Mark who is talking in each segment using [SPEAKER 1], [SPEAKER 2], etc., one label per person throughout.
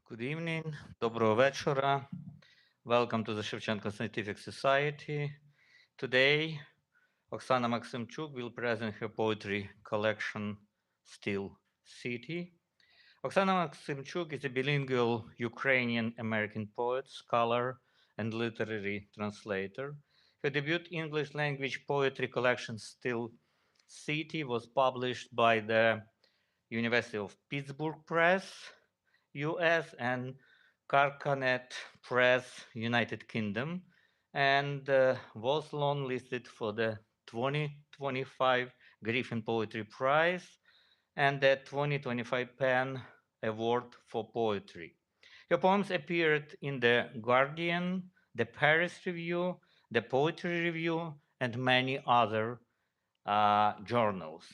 [SPEAKER 1] Good evening, доброго вечора. Welcome to the Shevchenko Scientific Society. Today, Oksana Maksymchuk will present her poetry collection, Still City. Oksana Maksymchuk is a bilingual Ukrainian-American poet, scholar, and literary translator. Her debut English language poetry collection, Still City, was published by the University of Pittsburgh Press, US, and Carcanet Press, United Kingdom, and was longlisted for the 2025 Griffin Poetry Prize and the 2025 Pen Award for Poetry. Her poems appeared in The Guardian, the Paris Review, the Poetry Review, and many other journals.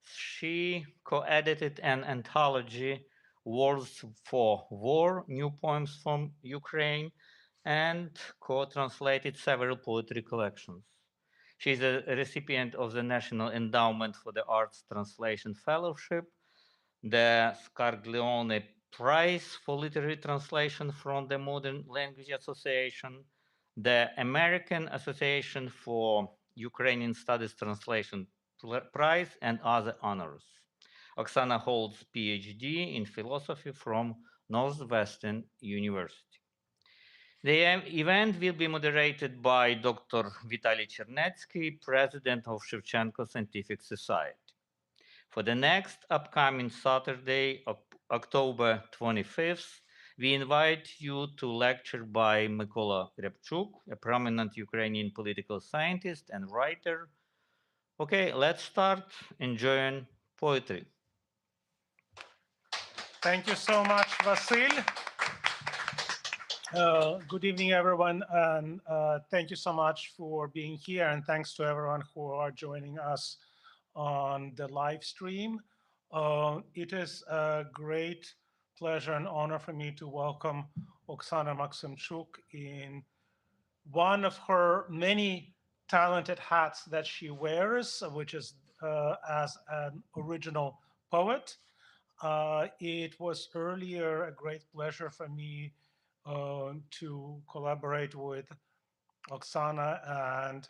[SPEAKER 1] She co-edited an anthology, Words for War, New Poems from Ukraine, and co-translated several poetry collections. She is a recipient of the National Endowment for the Arts Translation Fellowship, the Scaglione Prize for Literary Translation from the Modern Language Association, the American Association for Ukrainian Studies Translation Prize, and other honors. Oksana holds PhD in philosophy from Northwestern University. The event will be moderated by Dr. Vitaly Chernetsky, President of Shevchenko Scientific Society. For the next upcoming Saturday, October 25th, we invite you to lecture by Mykola Repchuk, a prominent Ukrainian political scientist and writer. Okay, let's start enjoying poetry.
[SPEAKER 2] Thank you so much, Vasil. Good evening, everyone, and thank you so much for being here, and thanks to everyone who are joining us on the live stream. It is a great pleasure and honor for me to welcome Oksana Maksymchuk in one of her many talented hats that she wears, which is as an original poet. It was earlier a great pleasure for me to collaborate with Oksana and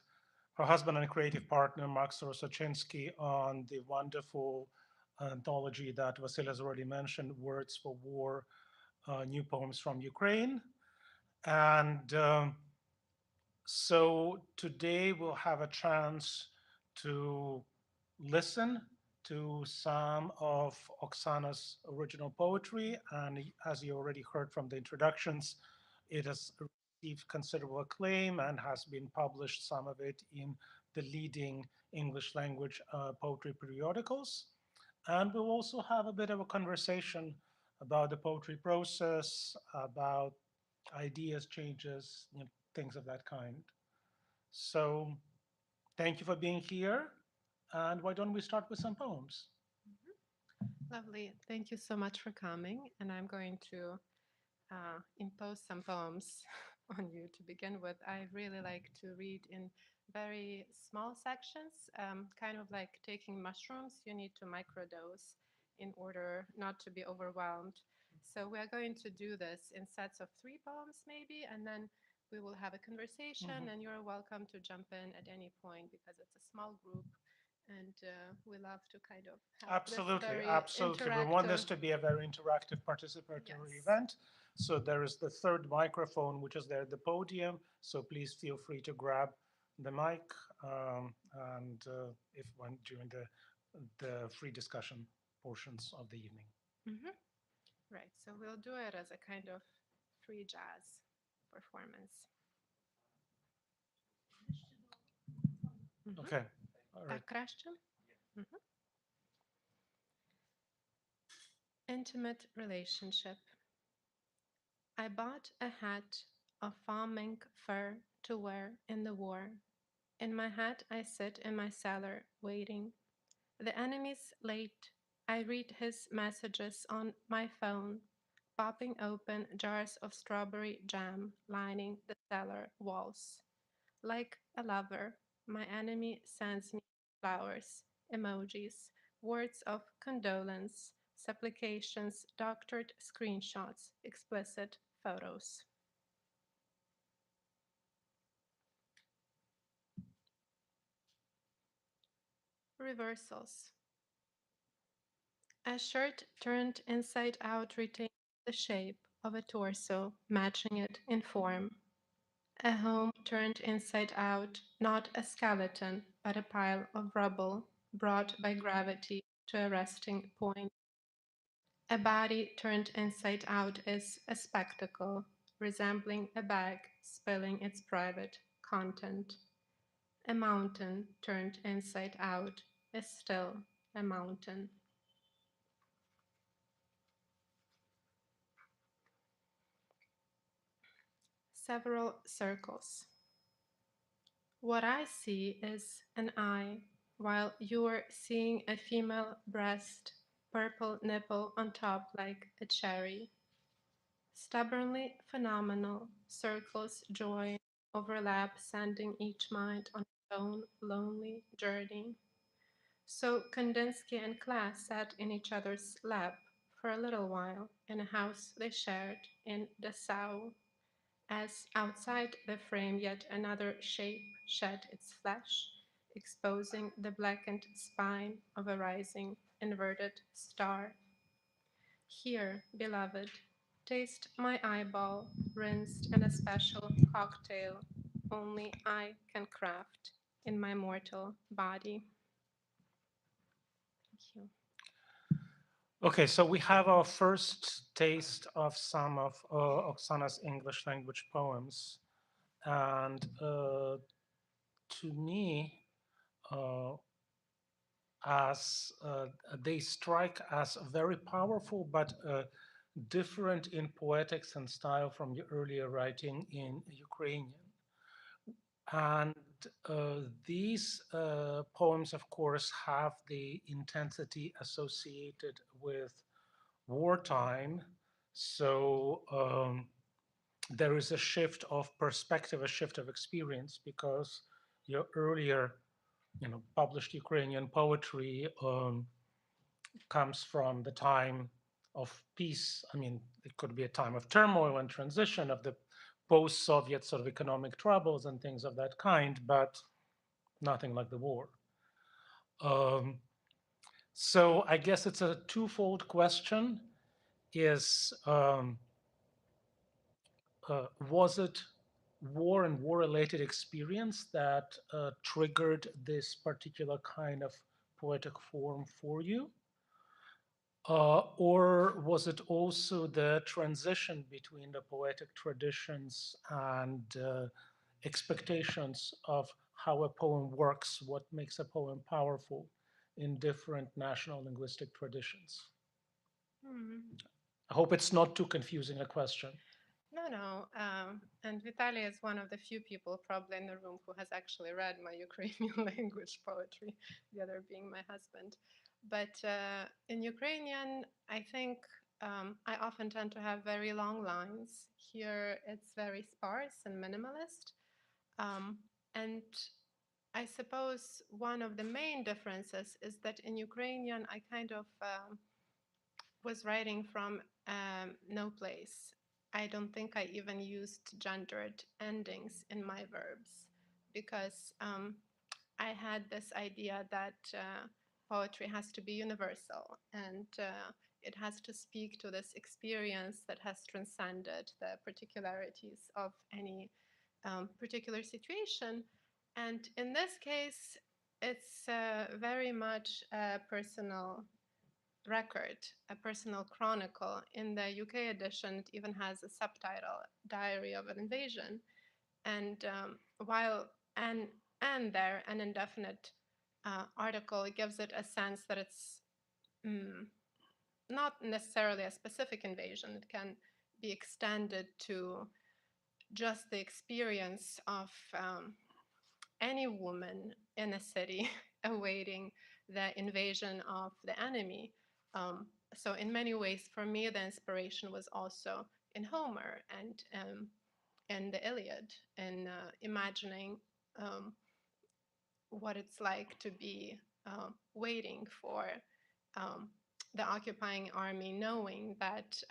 [SPEAKER 2] her husband and creative partner, Max Rosochinsky, on the wonderful anthology that Vasil has already mentioned, Words for War, New Poems from Ukraine. And so today we'll have a chance to listen to some of Oksana's original poetry. And as you already heard from the introductions, it has received considerable acclaim and has been published, some of it in the leading English language poetry periodicals. And we'll also have a bit of a conversation about the poetry process, about ideas, changes, things of that kind. So thank you for being here. And why don't we start with some poems?
[SPEAKER 3] Lovely. Thank you so much for coming. And I'm going to impose some poems on you to begin with. I really like to read in very small sections, kind of like taking mushrooms. You need to microdose in order not to be overwhelmed. So we are going to do this in sets of 3 poems, maybe, and then we will have a conversation. And you're welcome to jump in at any point because it's a small group. And we love to kind of have
[SPEAKER 2] Absolutely, absolutely. We want this to be a very interactive, participatory event. So there is the third microphone, which is there at the podium. So please feel free to grab the mic and if one during the free discussion portions of the evening.
[SPEAKER 3] Right. So we'll do it as a kind of free jazz performance.
[SPEAKER 2] Okay. All right.
[SPEAKER 3] Так краще? Intimate relationship. I bought a hat of farm mink fur to wear in the war. In my hat I sit in my cellar waiting. The enemy's late. I read his messages on my phone, popping open jars of strawberry jam lining the cellar walls. Like a lover, my enemy sends me flowers, emojis, words of condolence, supplications, doctored screenshots, explicit photos. Reversals. A shirt turned inside out retains the shape of a torso, matching it in form. A home turned inside out, not a skeleton, but a pile of rubble, brought by gravity to a resting point. A body turned inside out is a spectacle, resembling a bag spilling its private content. A mountain turned inside out is still a mountain. Several circles. What I see is an eye, while you're seeing a female breast, purple nipple on top like a cherry. Stubbornly phenomenal, circles join, overlap, sending each mind on its own lonely journey. So Kandinsky and Class sat in each other's lap for a little while in a house they shared in Dessau, as outside the frame yet another shape shed its flesh, exposing the blackened spine of a rising inverted star. Here, beloved, taste my eyeball, rinsed in a special cocktail only I can craft in my mortal body. Thank you.
[SPEAKER 2] Okay, so we have our first taste of some of Oksana's English language poems. And to me, uh, as they strike as very powerful, but different in poetics and style from the earlier writing in Ukrainian. And these poems, of course, have the intensity associated with wartime. So there is a shift of perspective, a shift of experience, because your earlier, published Ukrainian poetry comes from the time of peace. I mean, it could be a time of turmoil and transition, of the post-Soviet sort of economic troubles and things of that kind, but nothing like the war. So I guess it's a twofold question. Was it war and war-related experience that triggered this particular kind of poetic form for you? Or was it also the transition between the poetic traditions and expectations of how a poem works, what makes a poem powerful in different national linguistic traditions? I hope it's not too confusing a question.
[SPEAKER 3] No. And Vitaly is one of the few people probably in the room who has actually read my Ukrainian language poetry, the other being my husband. But in Ukrainian, I think I often tend to have very long lines. Here it's very sparse and minimalist. And I suppose one of the main differences is that in Ukrainian, I kind of was writing from no place. I don't think I even used gendered endings in my verbs because I had this idea that poetry has to be universal and it has to speak to this experience that has transcended the particularities of any particular situation. And in this case, it's very much a personal record, a personal chronicle. In the UK edition, it even has a subtitle, Diary of an Invasion. And while an there, an indefinite article, it gives it a sense that it's not necessarily a specific invasion. It can be extended to just the experience of any woman in a city awaiting the invasion of the enemy. So in many ways, for me, the inspiration was also in Homer and in the Iliad, in imagining what it's like to be waiting for the occupying army knowing that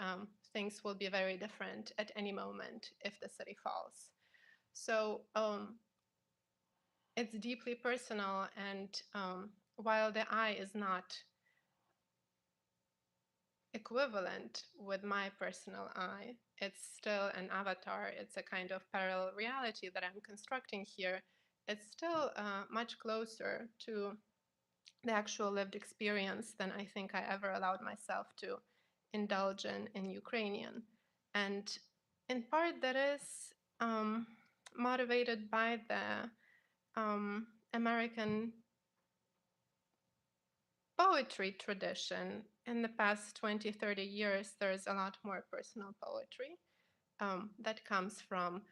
[SPEAKER 3] things will be very different at any moment if the city falls. So it's deeply personal, and while the I is not equivalent with my personal I, it's still an avatar. It's a kind of parallel reality that I'm constructing here. It's still much closer to the actual lived experience than I think I ever allowed myself to indulge in Ukrainian. And in part, that is motivated by the American poetry tradition. In the past 20, 30 years, there's a lot more personal poetry that comes from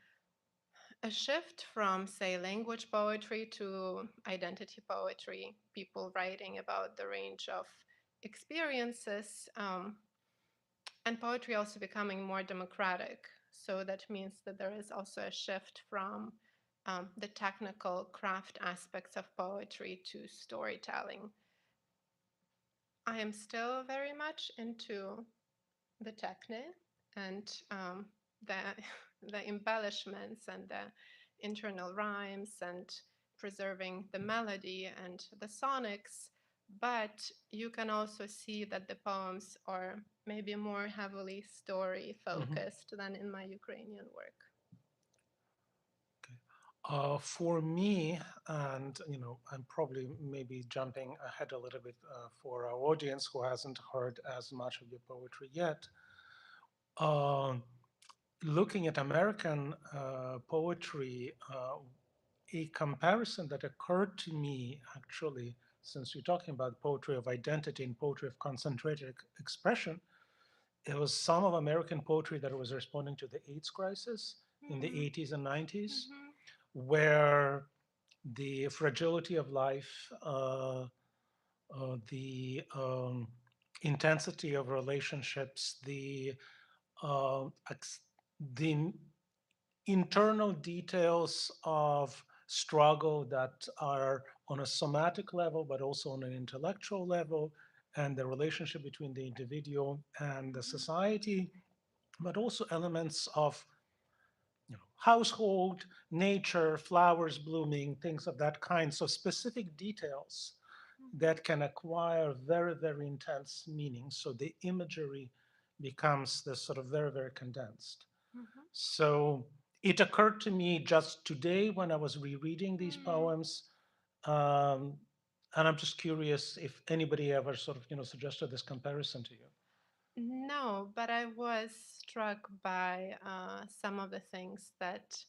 [SPEAKER 3] a shift from, say, language poetry to identity poetry, people writing about the range of experiences, and poetry also becoming more democratic. So that means that there is also a shift from the technical craft aspects of poetry to storytelling. I am still very much into the technique and the the embellishments and the internal rhymes and preserving the melody and the sonics, but you can also see that the poems are maybe more heavily story focused than in my Ukrainian work.
[SPEAKER 2] For me, and I'm probably maybe jumping ahead a little bit for our audience who hasn't heard as much of your poetry yet. Looking at American poetry, a comparison that occurred to me actually, since you're talking about poetry of identity and poetry of concentrated expression, it was some of American poetry that was responding to the AIDS crisis in the 80s and 90s, where the fragility of life, the intensity of relationships, the internal details of struggle that are on a somatic level, but also on an intellectual level, and the relationship between the individual and the society, but also elements of household, nature, flowers blooming, things of that kind. So specific details that can acquire very, very intense meaning. So the imagery becomes this sort of very, very condensed. So it occurred to me just today when I was rereading these poems, and I'm just curious if anybody ever sort of suggested this comparison to you.
[SPEAKER 3] No, but I was struck by some of the things that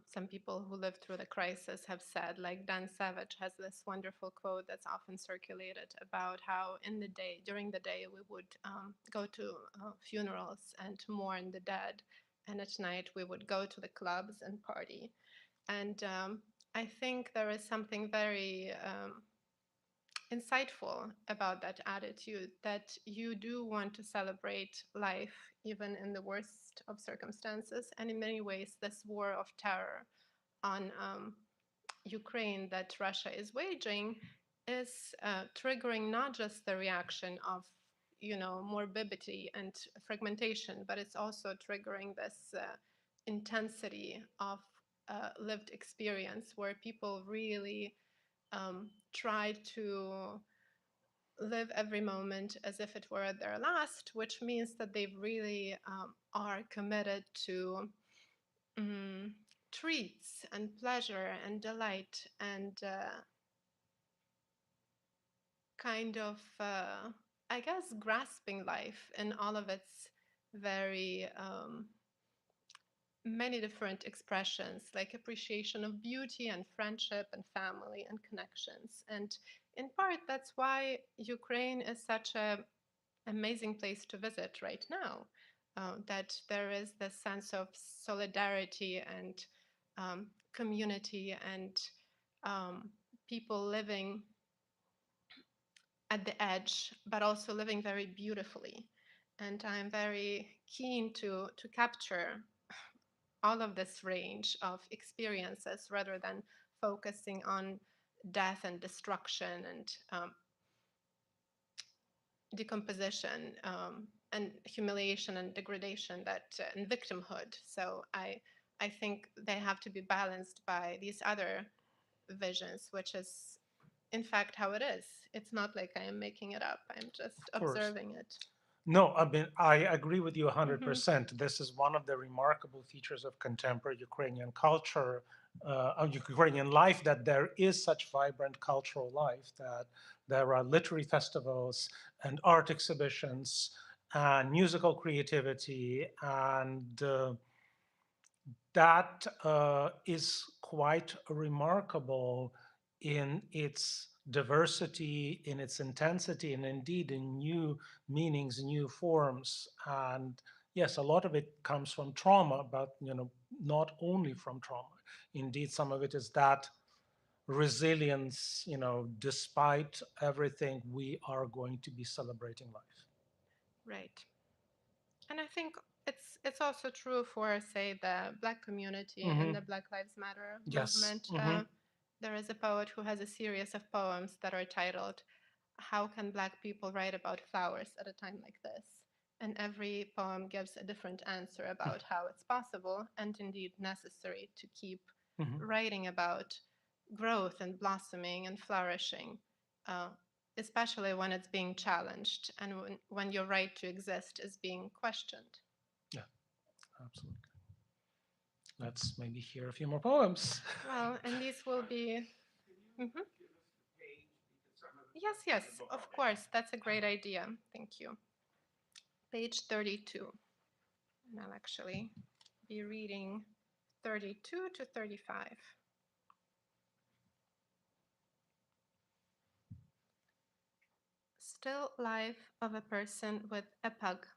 [SPEAKER 3] some people who lived through the crisis have said. Like Dan Savage has this wonderful quote that's often circulated about how during the day, we would go to funerals and mourn the dead, and at night we would go to the clubs and party. And I think there is something very insightful about that attitude, that you do want to celebrate life even in the worst of circumstances. And in many ways, this war of terror on Ukraine that Russia is waging is triggering not just the reaction of morbidity and fragmentation, but it's also triggering this intensity of lived experience where people really try to live every moment as if it were their last, which means that they really are committed to treats and pleasure and delight and kind of, I guess, grasping life in all of its very many different expressions, like appreciation of beauty and friendship and family and connections. And in part, that's why Ukraine is such an amazing place to visit right now, that there is this sense of solidarity and community and people living at the edge, but also living very beautifully. And I'm very keen to capture all of this range of experiences rather than focusing on death and destruction and decomposition and humiliation and degradation and victimhood. So I think they have to be balanced by these other visions, which is in fact how it is. It's not like I am making it up. I'm just
[SPEAKER 2] Of course.
[SPEAKER 3] observing it.
[SPEAKER 2] No, I mean, I agree with you 100%. This is one of the remarkable features of contemporary Ukrainian culture, of Ukrainian life, that there is such vibrant cultural life, that there are literary festivals and art exhibitions and musical creativity, and that is quite remarkable in its diversity, in its intensity, and indeed in new meanings, new forms. And yes, a lot of it comes from trauma, but not only from trauma. Indeed, some of it is that resilience, despite everything, we are going to be celebrating life.
[SPEAKER 3] Right. And I think it's also true for, say, the Black community and the Black Lives Matter movement. There is a poet who has a series of poems that are titled, "How Can Black People Write About Flowers at a Time Like This?" And every poem gives a different answer about how it's possible and indeed necessary to keep writing about growth and blossoming and flourishing, especially when it's being challenged and when your right to exist is being questioned.
[SPEAKER 2] Yeah, absolutely. Let's maybe hear a few more poems.
[SPEAKER 3] Well, and these will be. Mhm. Yes, of course. That's a great idea. Thank you. Page 32. And I'll actually be reading 32 to 35. Still life of a person with a pug.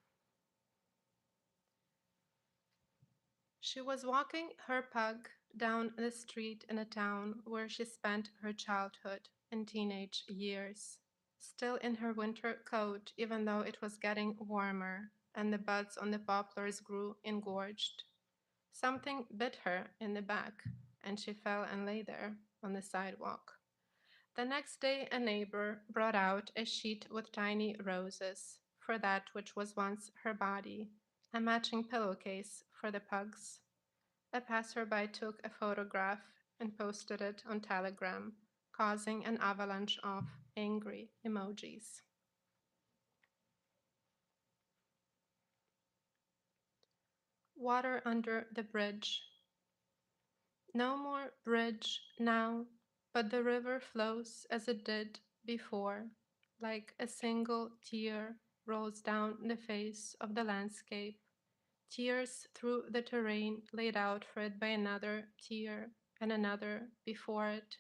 [SPEAKER 3] She was walking her pug down the street in a town where she spent her childhood and teenage years, still in her winter coat, even though it was getting warmer and the buds on the poplars grew engorged. Something bit her in the back, and she fell and lay there on the sidewalk. The next day, a neighbor brought out a sheet with tiny roses for that which was once her body, a matching pillowcase for the pugs. A passerby took a photograph and posted it on Telegram, causing an avalanche of angry emojis. Water under the bridge. No more bridge now, but the river flows as it did before, like a single tear rolls down the face of the landscape, tears through the terrain laid out for it by another tear and another before it.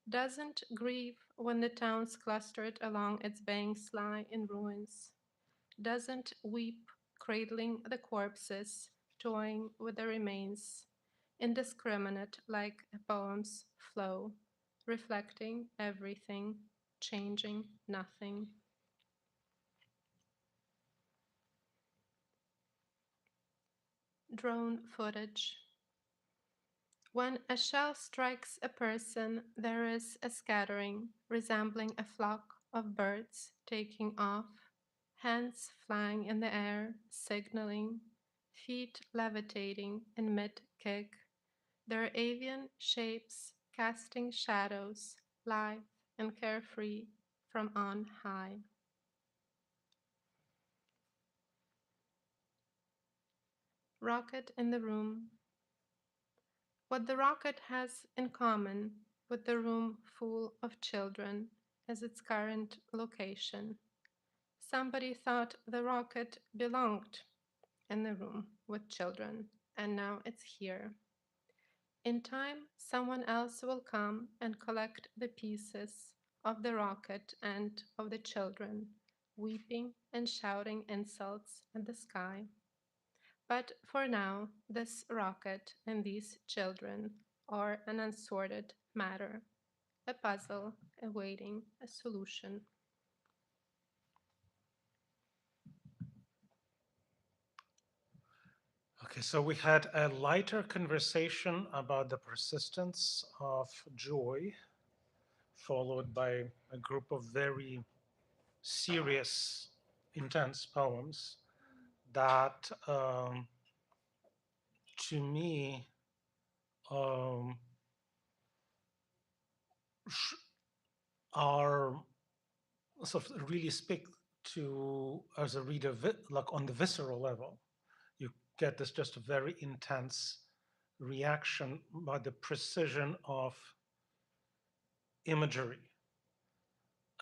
[SPEAKER 3] Doesn't grieve when the towns clustered along its banks lie in ruins. Doesn't weep cradling the corpses, toying with the remains, indiscriminate like a poem's flow, reflecting everything, changing nothing. Drone footage. When a shell strikes a person, there is a scattering, resembling a flock of birds taking off, hands flying in the air, signaling, feet levitating in mid-kick, their avian shapes casting shadows, lithe and carefree from on high. Rocket in the room. What the rocket has in common with the room full of children is its current location. Somebody thought the rocket belonged in the room with children, and now it's here. In time, someone else will come and collect the pieces of the rocket and of the children, weeping and shouting insults at the sky. But for now, this rocket and these children are an unsorted matter, a puzzle awaiting a solution.
[SPEAKER 2] Okay, so we had a lighter conversation about the persistence of joy, followed by a group of very serious, intense poems that to me um, are sort of really speak to, as a reader, like on the visceral level. You get this just a very intense reaction by the precision of imagery.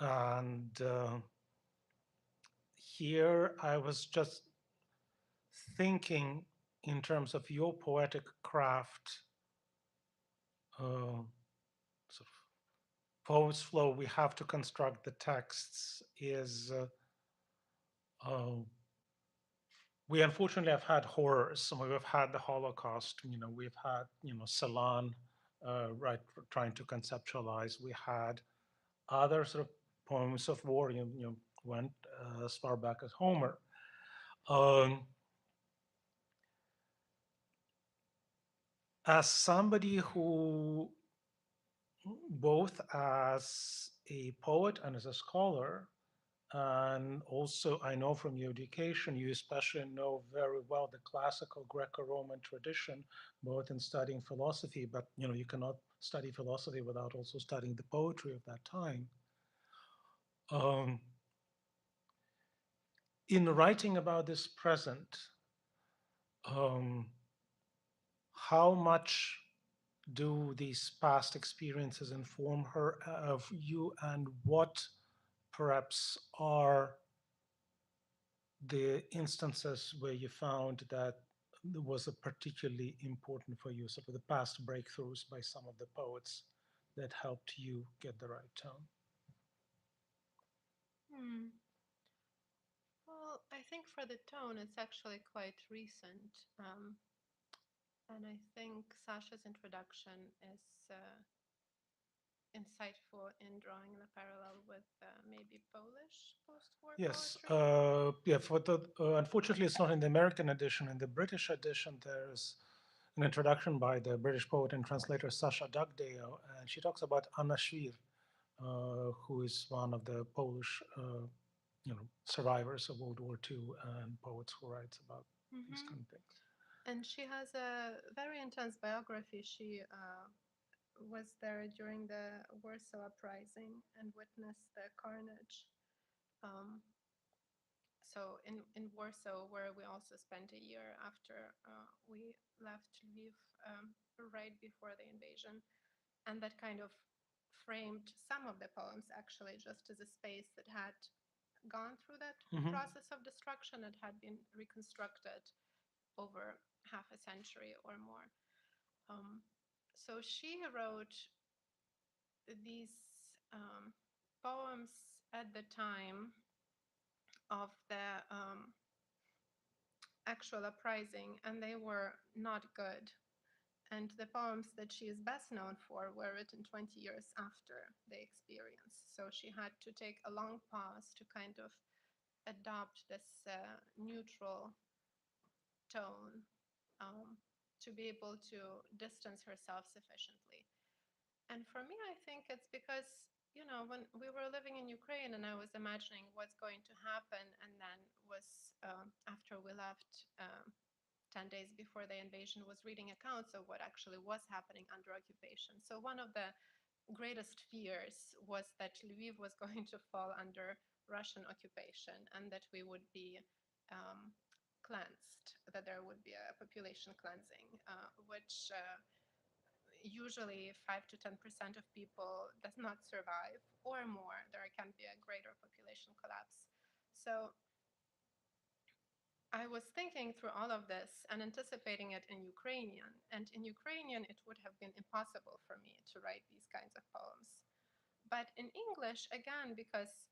[SPEAKER 2] And here I was just thinking in terms of your poetic craft, sort of poet's flow, we have to construct the texts is, we unfortunately have had horrors. So we've had the Holocaust, we've had, Celan, right, trying to conceptualize. We had other sort of poems of war, went as far back as Homer. As somebody who, both as a poet and as a scholar, and also I know from your education, you especially know very well the classical Greco-Roman tradition, both in studying philosophy, but you cannot study philosophy without also studying the poetry of that time. In writing about this present, how much do these past experiences inform her of you, and what perhaps are the instances where you found that was a particularly important for you, sort of the past breakthroughs by some of the poets that helped you get the right tone?
[SPEAKER 3] Well, I think for the tone, it's actually quite recent. And I think Sasha's introduction is insightful in drawing the parallel with maybe Polish post-war
[SPEAKER 2] Yes,
[SPEAKER 3] poetry.
[SPEAKER 2] yeah. For the unfortunately, it's not in the American edition. In the British edition, there's an introduction by the British poet and translator Sasha Dugdale, and she talks about Anna Świr, who is one of the Polish, survivors of World War II and poets who writes about these kind of things.
[SPEAKER 3] And she has a very intense biography. She was there during the Warsaw Uprising and witnessed the carnage. So in Warsaw, where we also spent a year after we left Lviv, right before the invasion, and that kind of framed some of the poems actually just as a space that had gone through that process of destruction and had been reconstructed over half a century or more. So she wrote these poems at the time of the actual uprising, and they were not good. And the poems that she is best known for were written 20 years after the experience. So she had to take a long pause to kind of adopt this neutral tone to be able to distance herself sufficiently. And for me, I think it's because, when we were living in Ukraine and I was imagining what's going to happen, and then was, after we left, 10 days before the invasion, was reading accounts of what actually was happening under occupation. So one of the greatest fears was that Lviv was going to fall under Russian occupation and that we would be cleansed, that there would be a population cleansing, which usually 5 to 10% of people does not survive, or more. There can be a greater population collapse. So I was thinking through all of this and anticipating it in Ukrainian. And in Ukrainian, it would have been impossible for me to write these kinds of poems. But in English, again, because,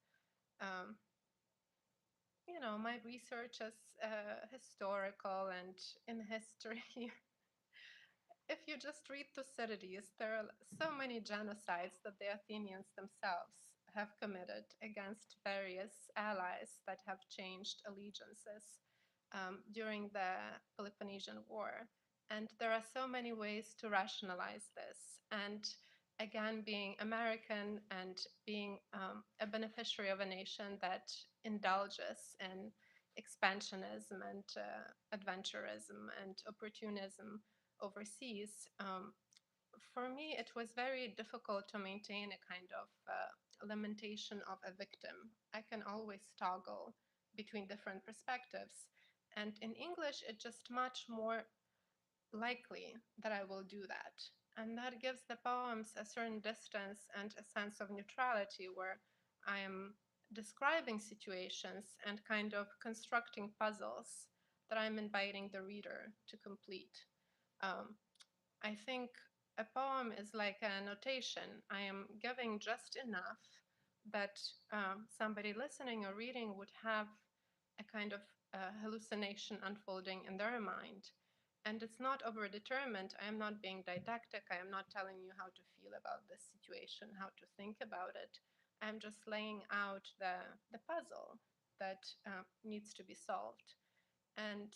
[SPEAKER 3] my research is historical and in history, if you just read Thucydides, there are so many genocides that the Athenians themselves have committed against various allies that have changed allegiances during the Peloponnesian War. And there are so many ways to rationalize this. And again, being American and being a beneficiary of a nation that indulges in expansionism and adventurism and opportunism overseas, for me, it was very difficult to maintain a kind of lamentation of a victim. I can always toggle between different perspectives. And in English, it's just much more likely that I will do that. And that gives the poems a certain distance and a sense of neutrality where I am describing situations and kind of constructing puzzles that I'm inviting the reader to complete. Um, I think a poem is like a notation. I am giving just enough that somebody listening or reading would have a kind of hallucination unfolding in their mind. And it's not overdetermined. I am not being didactic. I am not telling you how to feel about this situation, how to think about it. I'm just laying out the puzzle that needs to be solved. And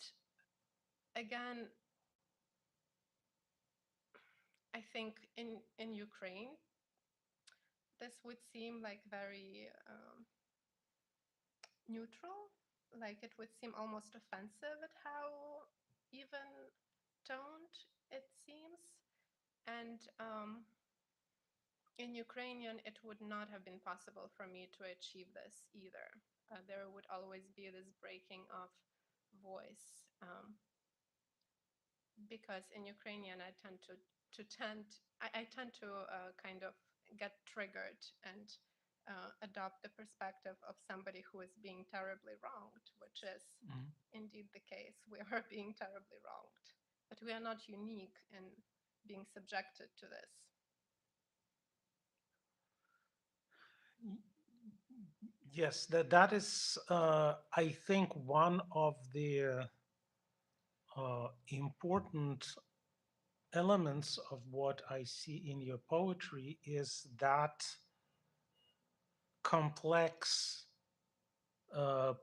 [SPEAKER 3] again, I think in Ukraine, this would seem like very neutral, like it would seem almost offensive at how even toned it seems. And in Ukrainian, it would not have been possible for me to achieve this either. There would always be this breaking of voice because in Ukrainian, I tend to kind of get triggered and adopt the perspective of somebody who is being terribly wronged, which is indeed the case. We are being terribly wronged, but we are not unique in being subjected to this.
[SPEAKER 2] Yes, that is, I think, one of the important elements of what I see in your poetry is that complex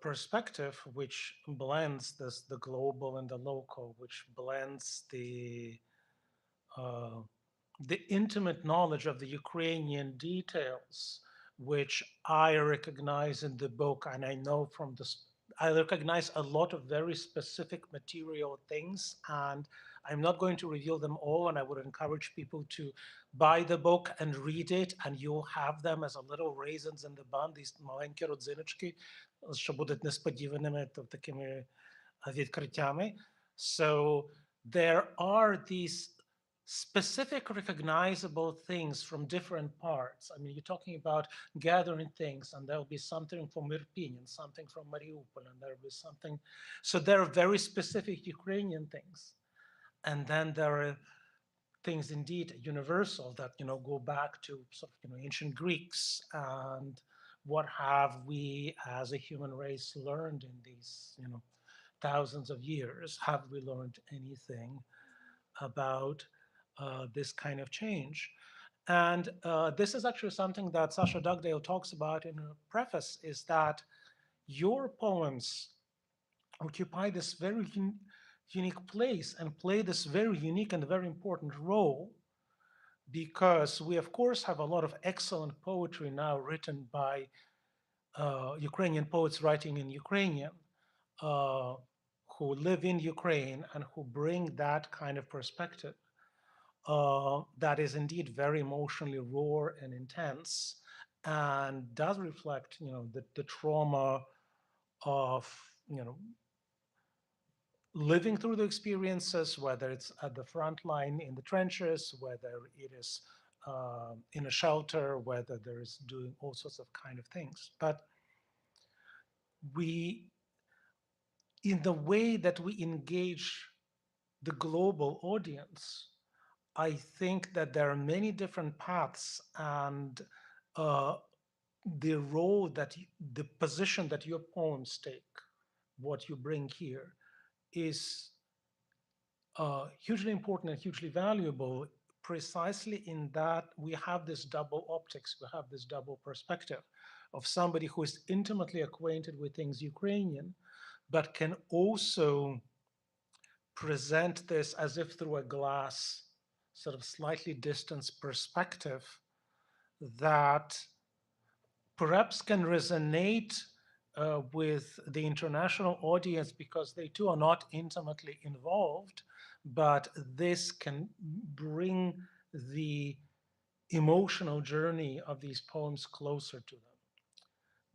[SPEAKER 2] perspective, which blends the global and the local, which blends uh, the intimate knowledge of the Ukrainian details, which I recognize in the book, and I know from this, I recognize a lot of very specific material things, and I'm not going to reveal them all, and I would encourage people to buy the book and read it, and you'll have them as a little raisins in the bun, these маленькі родзиночки, що будуть несподіваними такими відкриттями. So there are these specific recognizable things from different parts. I mean, you're talking about gathering things, and there'll be something from Irpin and something from Mariupol, and there'll be something. So there are very specific Ukrainian things. And then there are things indeed universal that, go back to sort of, ancient Greeks and what have we as a human race learned in these, thousands of years? Have we learned anything about this kind of change? And this is actually something that Sasha Dugdale talks about in her preface, is that your poems occupy this very unique place and play this very unique and very important role, because we, of course, have a lot of excellent poetry now written by Ukrainian poets writing in Ukrainian, who live in Ukraine and who bring that kind of perspective that is indeed very emotionally raw and intense, and does reflect, the trauma of, living through the experiences, whether it's at the front line in the trenches, whether it is in a shelter, whether there is doing all sorts of kind of things. But we, in the way that we engage the global audience, I think that there are many different paths, and the role that the position that your poems take, what you bring here, is hugely important and hugely valuable, precisely in that we have this double optics, we have this double perspective of somebody who is intimately acquainted with things Ukrainian, but can also present this as if through a glass sort of slightly distanced perspective that perhaps can resonate with the international audience because they too are not intimately involved, but this can bring the emotional journey of these poems closer to them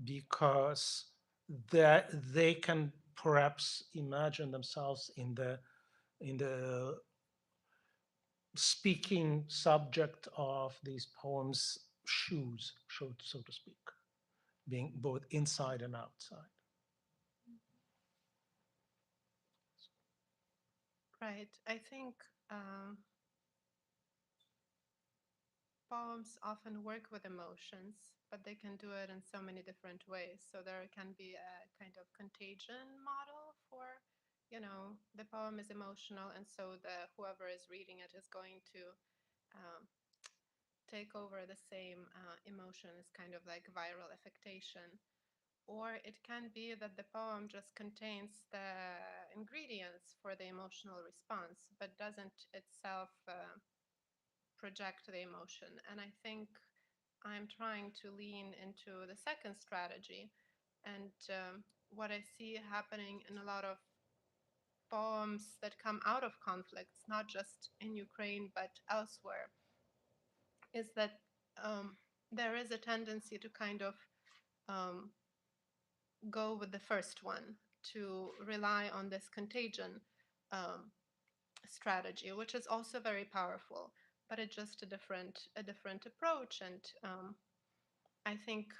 [SPEAKER 2] because that they can perhaps imagine themselves in the speaking subject of these poems shoes, so to speak, being both inside and outside.
[SPEAKER 3] Right. I think poems often work with emotions, but they can do it in so many different ways. So there can be a kind of contagion model for, the poem is emotional, and so the whoever is reading it is going to um, take over the same emotion. It's kind of like viral affectation. Or it can be that the poem just contains the ingredients for the emotional response, but doesn't itself project the emotion. And I think I'm trying to lean into the second strategy. And what I see happening in a lot of poems that come out of conflicts, not just in Ukraine, but elsewhere, is that there is a tendency to kind of um, go with the first one, to rely on this contagion um, strategy, which is also very powerful, but it's just a different approach. And I think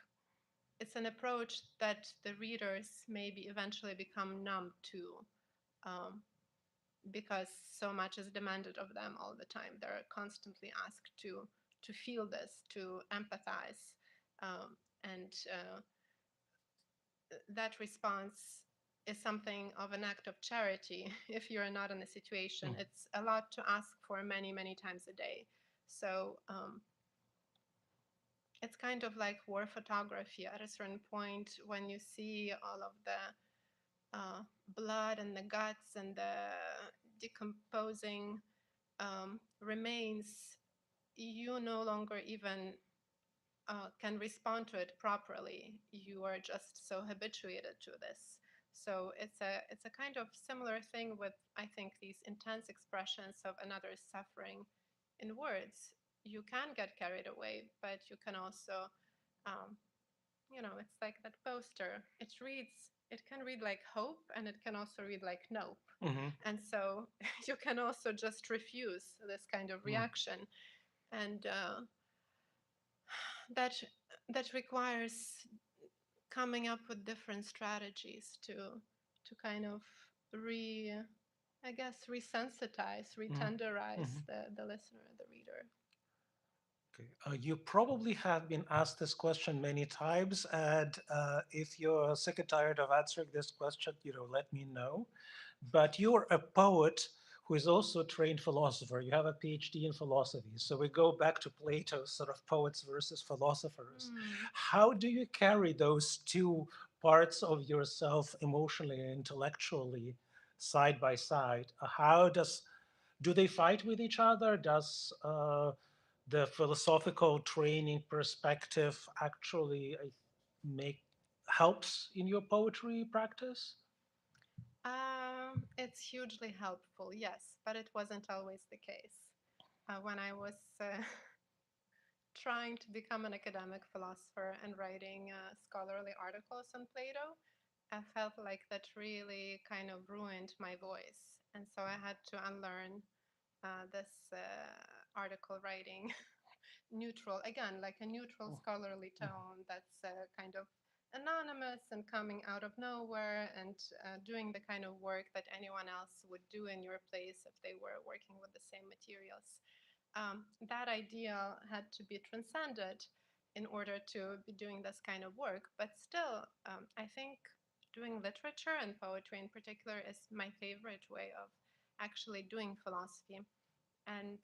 [SPEAKER 3] it's an approach that the readers maybe eventually become numb to, um, because so much is demanded of them all the time. They're constantly asked to feel this, to empathize, and that response is something of an act of charity. If you're not in a situation, it's a lot to ask for many, many times a day. So it's kind of like war photography at a certain point when you see all of the blood and the guts and the decomposing remains. You no longer even can respond to it properly. You are just so habituated to this. So it's a kind of similar thing with, I think, these intense expressions of another's suffering in words. You can get carried away, but you can also, um, it's like that poster. It can read like hope, and it can also read like nope.
[SPEAKER 2] Mm-hmm.
[SPEAKER 3] And so you can also just refuse this kind of reaction. And that that requires coming up with different strategies to kind of resensitize, retenderize the listener, the reader.
[SPEAKER 2] Okay. You probably have been asked this question many times, and if you're sick and tired of answering this question, let me know. But you're a poet who is also a trained philosopher. You have a PhD in philosophy. So we go back to Plato's sort of poets versus philosophers. How do you carry those two parts of yourself emotionally and intellectually side by side? Do they fight with each other? Does the philosophical training perspective actually make helps in your poetry practice?
[SPEAKER 3] It's hugely helpful, yes, but it wasn't always the case. When I was trying to become an academic philosopher and writing scholarly articles on Plato, I felt like that really kind of ruined my voice. And so I had to unlearn this article writing neutral, again, like a neutral scholarly tone that's kind of anonymous and coming out of nowhere, and doing the kind of work that anyone else would do in your place if they were working with the same materials. That ideal had to be transcended in order to be doing this kind of work. But still, I think doing literature and poetry in particular is my favorite way of actually doing philosophy. And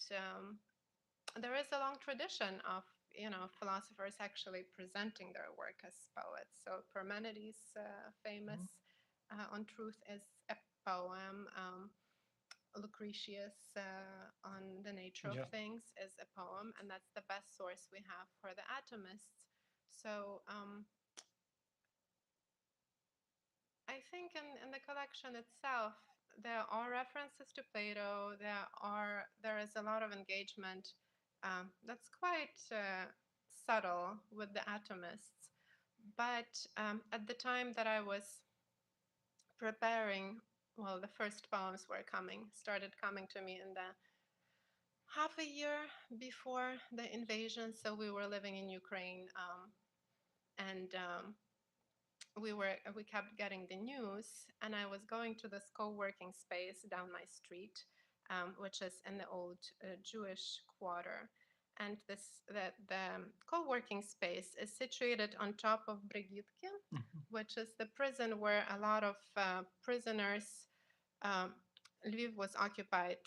[SPEAKER 3] there is a long tradition of philosophers actually presenting their work as poets. So Parmenides, famous on Truth, is a poem. Lucretius on the nature of
[SPEAKER 2] Yeah.
[SPEAKER 3] things is a poem, and that's the best source we have for the atomists. So I think in the collection itself, there are references to Plato. There is a lot of engagement that's quite subtle with the atomists. But at the time that I was preparing, well, the first poems started coming to me in the half a year before the invasion. So we were living in Ukraine, and we kept getting the news, and I was going to this co-working space down my street, which is in the old Jewish quarter. And the co-working space is situated on top of Brigitki, which is the prison where a lot of prisoners. Um, Lviv was occupied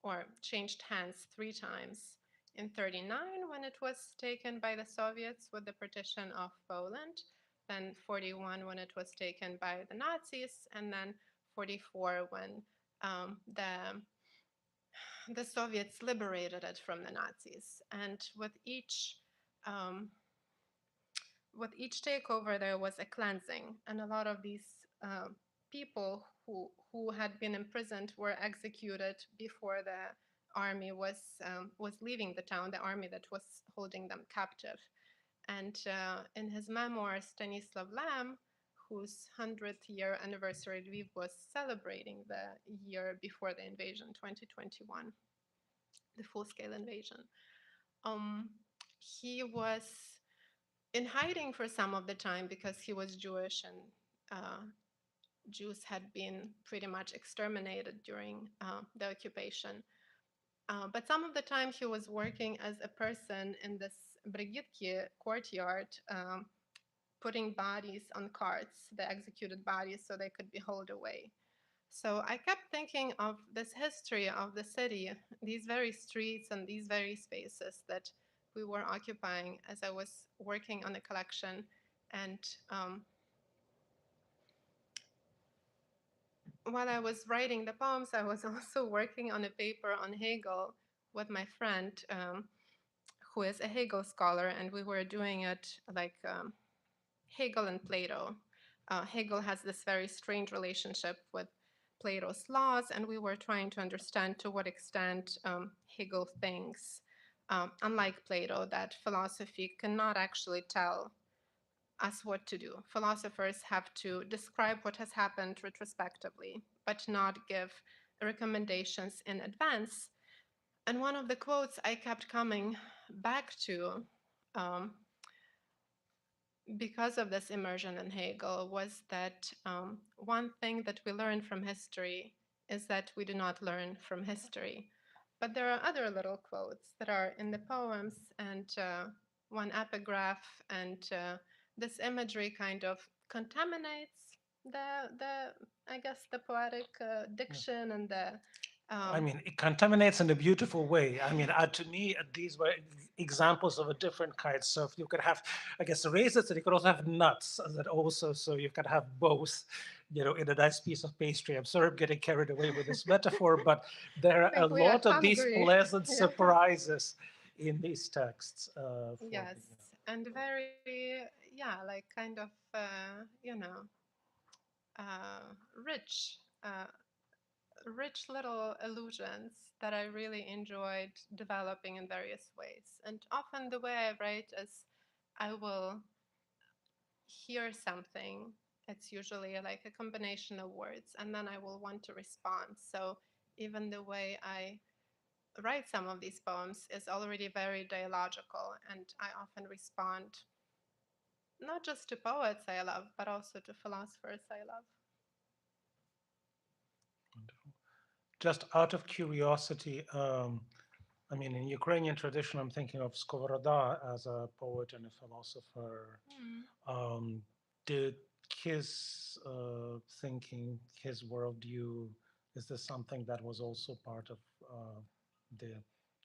[SPEAKER 3] or changed hands 3 times. In 39, when it was taken by the Soviets with the partition of Poland, then 41 when it was taken by the Nazis, and then 44 when the Soviets liberated it from the Nazis. And um, with each takeover, there was a cleansing, and a lot of these people who had been imprisoned were executed before the army was leaving the town. The army that was holding them captive. And in his memoir, Stanislav Lem, whose 100th year anniversary Lviv was celebrating the year before the invasion, 2021, the full-scale invasion. He was in hiding for some of the time because he was Jewish, and Jews had been pretty much exterminated during the occupation. But some of the time he was working as a person in this Brigitki courtyard, putting bodies on carts, the executed bodies, so they could be hauled away. So I kept thinking of this history of the city, these very streets and these very spaces that we were occupying as I was working on the collection. And while I was writing the poems, I was also working on a paper on Hegel with my friend, who is a Hegel scholar, and we were doing it like Hegel and Plato. Hegel has this very strange relationship with Plato's laws, and we were trying to understand to what extent Hegel thinks, unlike Plato, that philosophy cannot actually tell us what to do. Philosophers have to describe what has happened retrospectively, but not give recommendations in advance. And one of the quotes I kept coming back to, because of this immersion in Hegel, was that one thing that we learn from history is that we do not learn from history. But there are other little quotes that are in the poems, and one epigraph, and this imagery kind of contaminates the I guess the poetic diction and the
[SPEAKER 2] I mean, it contaminates in a beautiful way. I mean, to me, these were examples of a different kind. So if you could have, I guess, raisins, and you could also have nuts that also, so you could have both, in a nice piece of pastry. I'm sorry I'm getting carried away with this metaphor, but there
[SPEAKER 3] I
[SPEAKER 2] are a
[SPEAKER 3] think we are
[SPEAKER 2] lot of these
[SPEAKER 3] hungry.
[SPEAKER 2] pleasant
[SPEAKER 3] Yeah.
[SPEAKER 2] surprises in these texts.
[SPEAKER 3] Yes, and very, yeah, like kind of, rich, uh, rich little illusions that I really enjoyed developing in various ways. And often the way I write is I will hear something. It's usually like a combination of words, and then I will want to respond. So even the way I write some of these poems is already very dialogical, and I often respond not just to poets I love, but also to philosophers I love.
[SPEAKER 2] Wonderful. Just out of curiosity, I mean, in Ukrainian tradition, I'm thinking of Skovoroda as a poet and a philosopher. Um, did his thinking, his worldview, is this something that was also part of the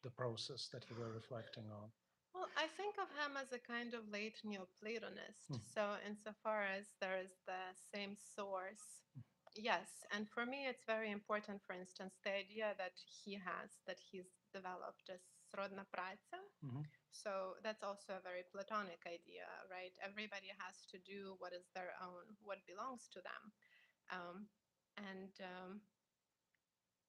[SPEAKER 2] the process that you were reflecting on?
[SPEAKER 3] Well, I think of him as a kind of late Neoplatonist. So, insofar as there is the same source Yes, and for me, it's very important, for instance, the idea that he's developed as srodna praca. So that's also a very Platonic idea, right? Everybody has to do what is their own, what belongs to them. And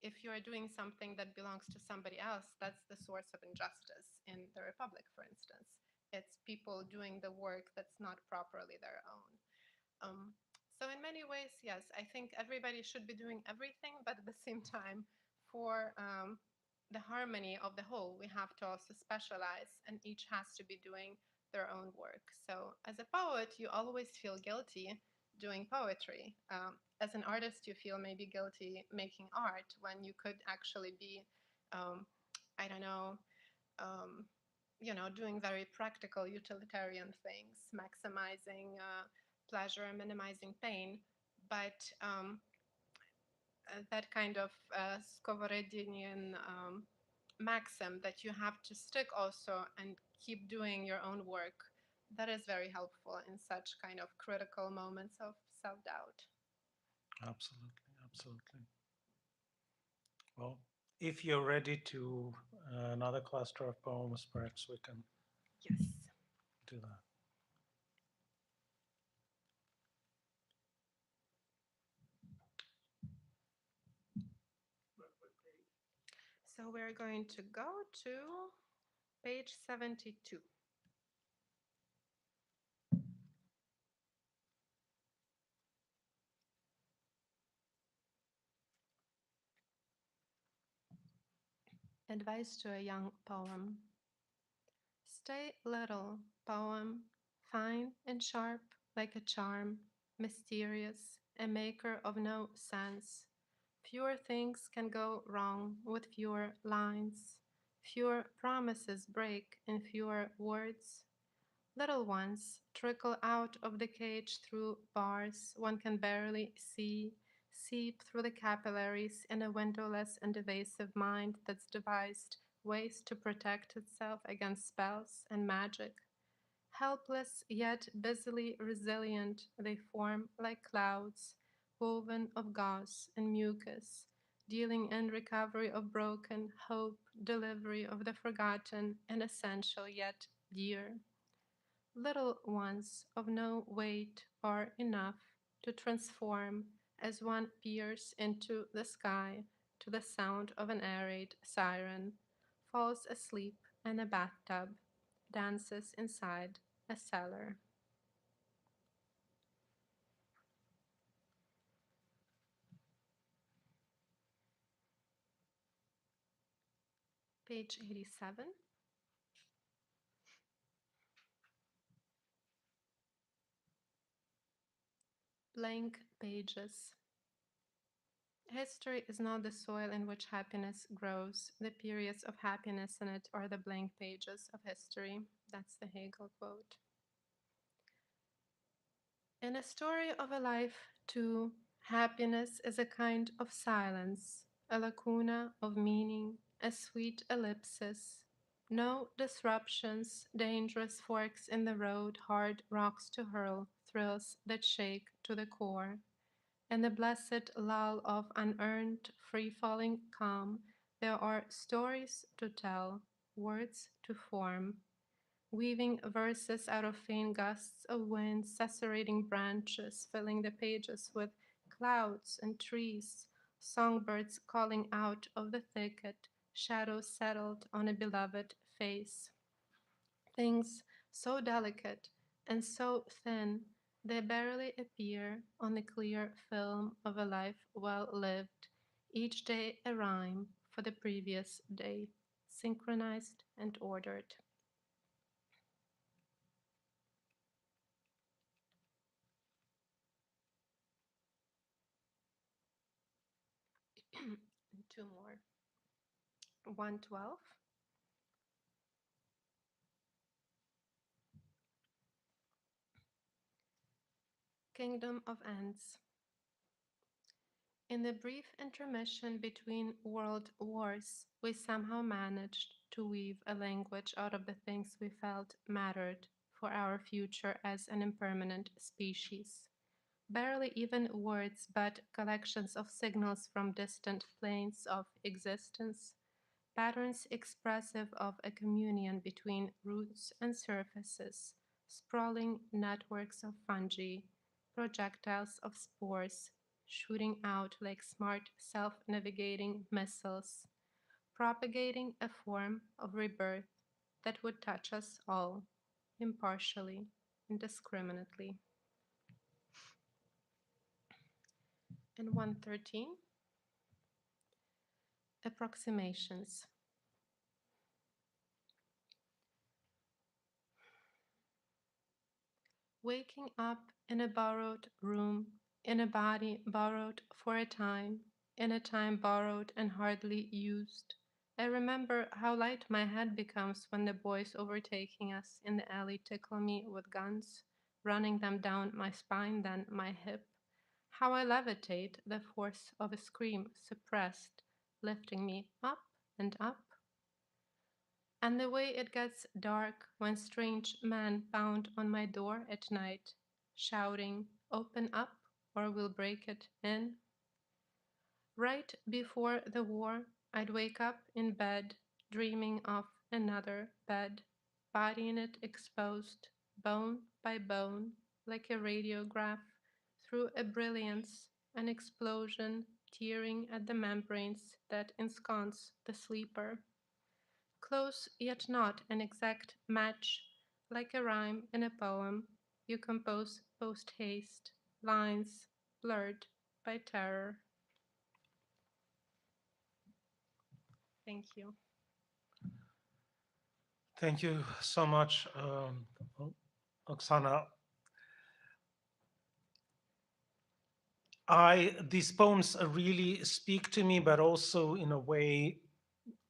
[SPEAKER 3] if you are doing something that belongs to somebody else, that's the source of injustice in the Republic, for instance. It's people doing the work that's not properly their own. So in many ways, yes, I think everybody should be doing everything, but at the same time, for the harmony of the whole, we have to also specialize, and each has to be doing their own work. So as a poet, you always feel guilty doing poetry. As an artist, you feel maybe guilty making art when you could actually be, I don't know, um, doing very practical utilitarian things, maximizing pleasure, minimizing pain. But that kind of Skоворodian maxim that you have to stick also and keep doing your own work, that is very helpful in such kind of critical moments of self-doubt.
[SPEAKER 2] Absolutely, absolutely. Well, if you're ready to another cluster of poems, perhaps we can
[SPEAKER 3] Yes.
[SPEAKER 2] do that.
[SPEAKER 3] So we're going to go to page 72. Advice to a young poem. Stay little, poem, fine and sharp like a charm, mysterious, a maker of no sense. Fewer things can go wrong with fewer lines. Fewer promises break in fewer words. Little ones trickle out of the cage through bars one can barely see, seep through the capillaries in a windowless and evasive mind that's devised ways to protect itself against spells and magic. Helpless yet busily resilient, they form like clouds, woven of gauze and mucus, dealing in recovery of broken, hope, delivery of the forgotten, and essential yet dear. Little ones of no weight are enough to transform as one peers into the sky to the sound of an arid siren, falls asleep in a bathtub, dances inside a cellar. Page 87. Blank pages. History is not the soil in which happiness grows. The periods of happiness in it are the blank pages of history. That's the Hegel quote. In a story of a life, too, happiness is a kind of silence, a lacuna of meaning, a sweet ellipsis. No disruptions, dangerous forks in the road, hard rocks to hurl, thrills that shake to the core. In the blessed lull of unearned, free-falling calm, there are stories to tell, words to form, weaving verses out of faint gusts of wind, susurrating branches, filling the pages with clouds and trees, songbirds calling out of the thicket, shadows settled on a beloved face. Things so delicate and so thin they barely appear on the clear film of a life well lived, each day a rhyme for the previous day, synchronized and ordered. Two more. 112. Kingdom of Ants. In the brief intermission between world wars, we somehow managed to weave a language out of the things we felt mattered for our future as an impermanent species. barely even words, but collections of signals from distant planes of existence, patterns expressive of a communion between roots and surfaces, sprawling networks of fungi, projectiles of spores, shooting out like smart self navigating missiles, propagating a form of rebirth that would touch us all, impartially, indiscriminately. And 113, approximations. Waking up in a borrowed room, in a body borrowed for a time, in a time borrowed and hardly used. I remember how light my head becomes when the boys overtaking us in the alley tickle me with guns, running them down my spine, then my hip. How I levitate, the force of a scream suppressed, lifting me up and up, and the way it gets dark when strange men pound on my door at night, shouting, "Open up or we'll break it in." Right before the war, I'd wake up in bed, dreaming of another bed, body in it exposed, bone by bone, like a radiograph, through a brilliance, an explosion, tearing at the membranes that ensconce the sleeper. Close yet not an exact match, like a rhyme in a poem you compose post haste, lines blurred by terror. Thank you.
[SPEAKER 2] Thank you so much, Oksana. These poems really speak to me, but also in a way,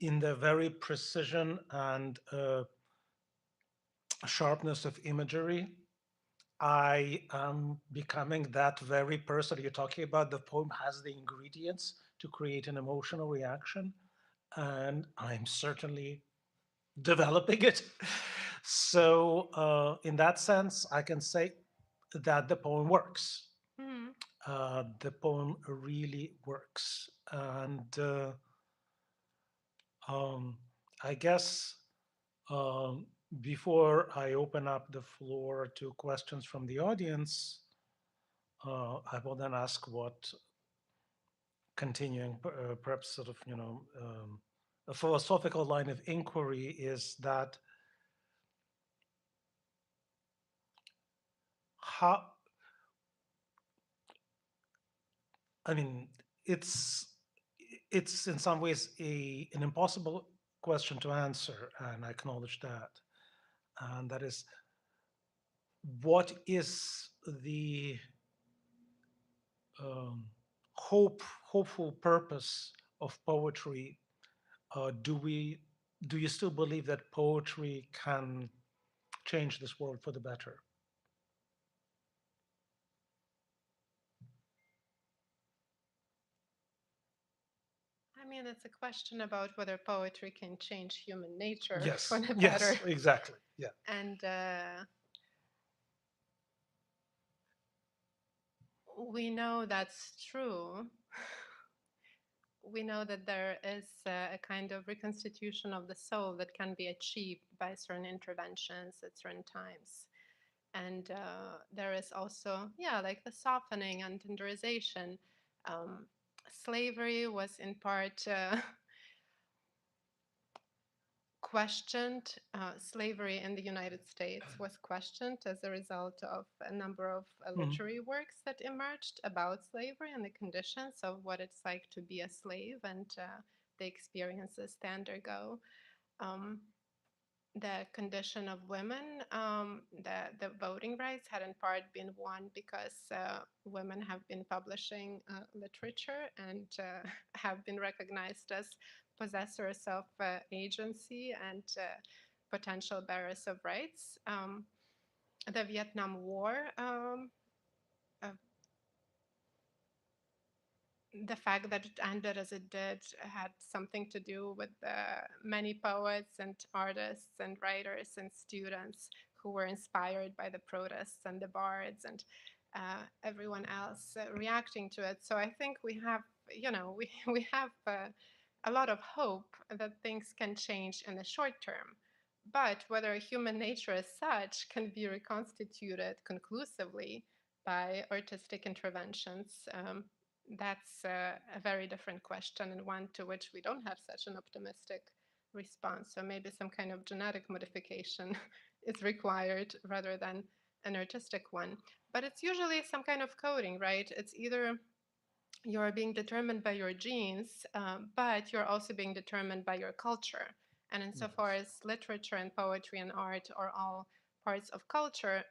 [SPEAKER 2] in the very precision and sharpness of imagery. I am becoming that very person you're talking about. The poem has the ingredients to create an emotional reaction, and I'm certainly developing it. So, in that sense, I can say that the poem works.
[SPEAKER 3] Mm.
[SPEAKER 2] The poem really works. And I guess um, before I open up the floor to questions from the audience, I will then ask what continuing, perhaps sort of, a philosophical line of inquiry is that how, I mean, it's it's in some ways an impossible question to answer, and I acknowledge that. And that is, what is the um, hopeful purpose of poetry? Do you still believe that poetry can change this world for the better?
[SPEAKER 3] I mean, it's a question about whether poetry can change human nature for
[SPEAKER 2] Yes,
[SPEAKER 3] the better.
[SPEAKER 2] yes, exactly. Yeah.
[SPEAKER 3] And we know that's true. We know that there is a kind of reconstitution of the soul that can be achieved by certain interventions at certain times. And there is also, yeah, like the softening and tenderization. Um, Slavery was in part questioned. Slavery in the United States was questioned as a result of a number of
[SPEAKER 2] Mhm.
[SPEAKER 3] literary works that emerged about slavery and the conditions of what it's like to be a slave and the experiences they undergo. Um, the condition of women, the voting rights had in part been won because women have been publishing literature and have been recognized as possessors of agency and potential bearers of rights. The Vietnam War, uh, the fact that it ended as it did had something to do with many poets and artists and writers and students who were inspired by the protests and the bards and everyone else reacting to it. So I think we have, we have a lot of hope that things can change in the short term. But whether human nature as such can be reconstituted conclusively by artistic interventions, that's a very different question, and one to which we don't have such an optimistic response. So maybe some kind of genetic modification is required rather than an artistic one. But it's usually some kind of coding, right? It's either you're being determined by your genes, but you're also being determined by your culture. And insofar as literature and poetry and art are all parts of culture,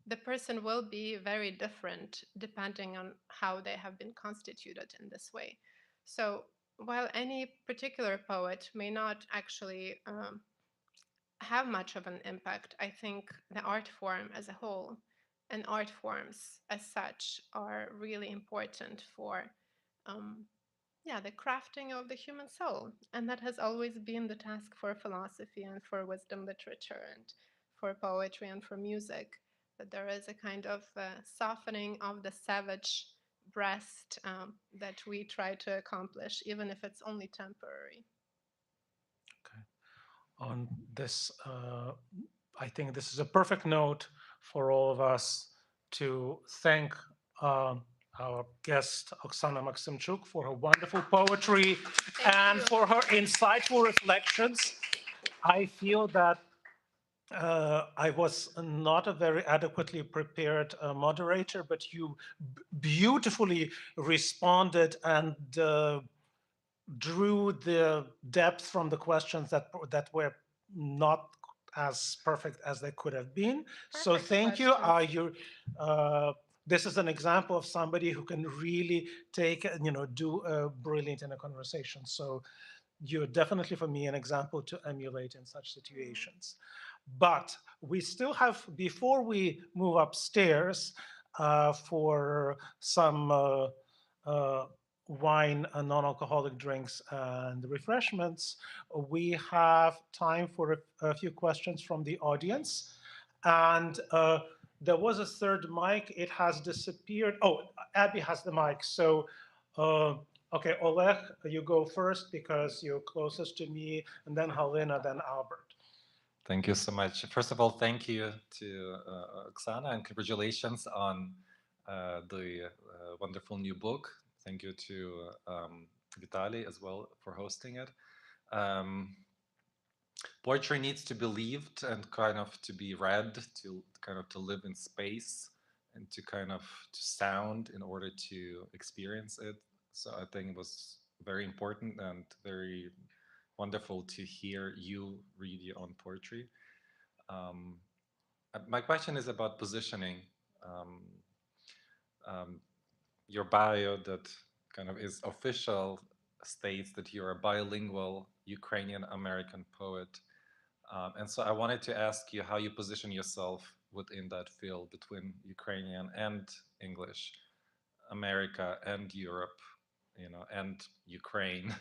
[SPEAKER 3] the person will be very different depending on how they have been constituted in this way. So while any particular poet may not actually have much of an impact, I think the art form as a whole and art forms as such are really important for the crafting of the human soul. And that has always been the task for philosophy and for wisdom literature and for poetry and for music, that there is a kind of softening of the savage breast that we try to accomplish, even if it's only temporary.
[SPEAKER 2] Okay. On this, I think this is a perfect note for all of us to thank our guest, Oksana Maksymchuk, for her wonderful poetry and for her insightful reflections. I feel that I was not a very adequately prepared moderator, but you beautifully responded and drew the depth from the questions that were not as perfect as they could have been. So
[SPEAKER 3] Perfect
[SPEAKER 2] thank you.
[SPEAKER 3] questions.
[SPEAKER 2] This is an example of somebody who can really take, do brilliant in a conversation. So you're definitely, for me, an example to emulate in such situations. But we still have, before we move upstairs for some wine and non-alcoholic drinks and refreshments, we have time for a few questions from the audience. And there was a third mic. It has disappeared. Oh, Abby has the mic. So, okay, Oleg, you go first because you're closest to me, and then Halina, then Albert.
[SPEAKER 4] Thank you so much. First of all, thank you to Oksana, and congratulations on the wonderful new book. Thank you to Vitaly as well for hosting it. Poetry needs to be lived and kind of to be read, to kind of to live in space and to kind of to sound in order to experience it. So I think it was very important and very wonderful to hear you read your own poetry. My question is about positioning. Your bio that kind of is official states that you're a bilingual Ukrainian-American poet. And so I wanted to ask you how you position yourself within that field between Ukrainian and English, America and Europe, and Ukraine.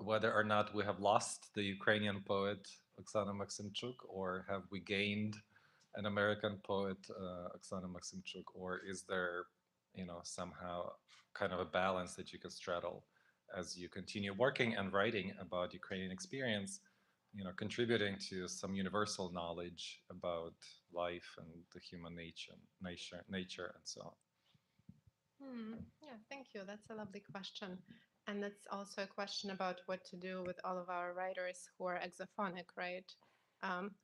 [SPEAKER 4] Whether or not we have lost the Ukrainian poet Oksana Maksymchuk, or have we gained an American poet Oksana Maksymchuk, or is there, somehow kind of a balance that you can straddle as you continue working and writing about Ukrainian experience, contributing to some universal knowledge about life and the human nature, and so on.
[SPEAKER 3] Yeah, thank you. That's a lovely question. And it's also a question about what to do with all of our writers who are exophonic, right?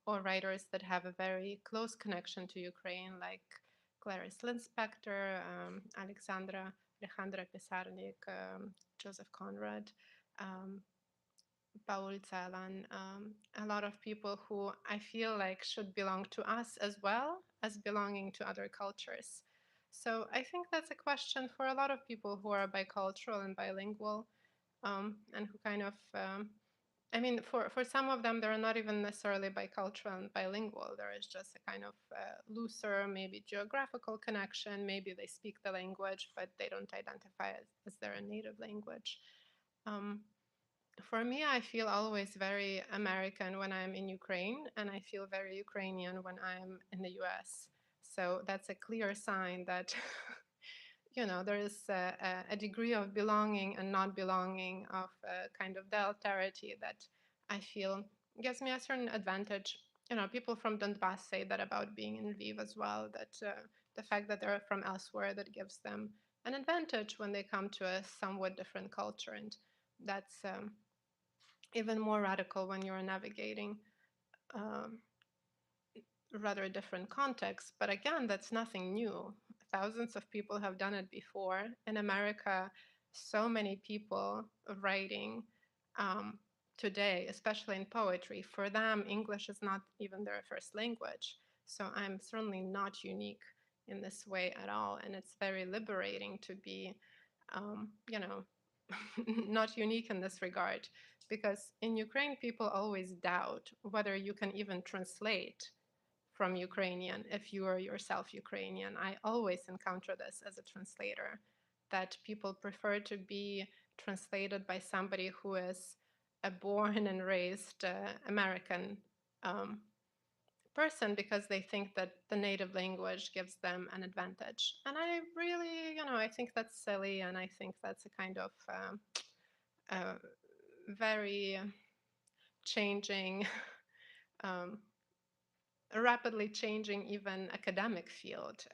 [SPEAKER 3] Or writers that have a very close connection to Ukraine, like Clarice Linspector, Alexandra Pisarnik, Joseph Conrad, Paul Celan, a lot of people who I feel like should belong to us as well as belonging to other cultures. So I think that's a question for a lot of people who are bicultural and bilingual, and who kind of, for some of them, they're not even necessarily bicultural and bilingual. There is just a kind of looser, maybe geographical connection. Maybe they speak the language, but they don't identify as their native language. For me, I feel always very American when I'm in Ukraine, and I feel very Ukrainian when I'm in the US. So that's a clear sign that, there is a degree of belonging and not belonging, of a kind of deltarity that I feel gives me a certain advantage. People from Donbass say that about being in Lviv as well, that the fact that they're from elsewhere, that gives them an advantage when they come to a somewhat different culture. And that's even more radical when you're navigating um, rather different contexts. But again, that's nothing new. Thousands of people have done it before. In America, so many people writing today, especially in poetry, for them, English is not even their first language. So I'm certainly not unique in this way at all. And it's very liberating to be, not unique in this regard, because in Ukraine, people always doubt whether you can even translate from Ukrainian if you are yourself Ukrainian. I always encounter this as a translator, that people prefer to be translated by somebody who is a born and raised American person, because they think that the native language gives them an advantage. And I really, I think that's silly, and I think that's a kind of very changing, rapidly changing even academic field,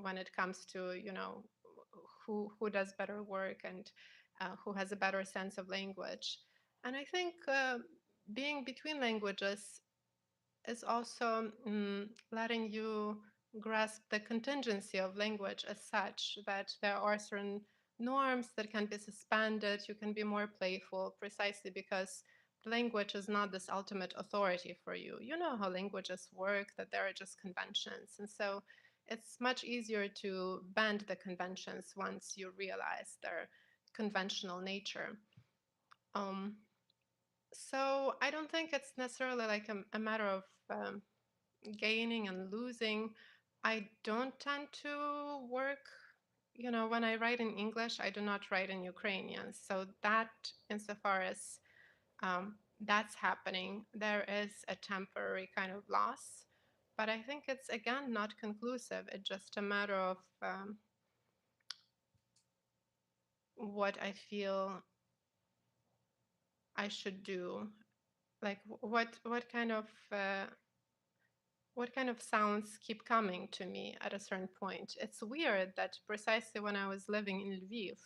[SPEAKER 3] when it comes to who does better work, and who has a better sense of language. And I think being between languages is also letting you grasp the contingency of language as such, that there are certain norms that can be suspended. You can be more playful, precisely because language is not this ultimate authority for you. You know how languages work, that there are just conventions. And so it's much easier to bend the conventions once you realize their conventional nature. So I don't think it's necessarily like a matter of gaining and losing. I don't tend to work, when I write in English, I do not write in Ukrainian. So that, insofar as that's happening, there is a temporary kind of loss. But I think it's, again, not conclusive. It's just a matter of what I feel I should do. Like what kind of sounds keep coming to me at a certain point. It's weird that precisely when I was living in Lviv,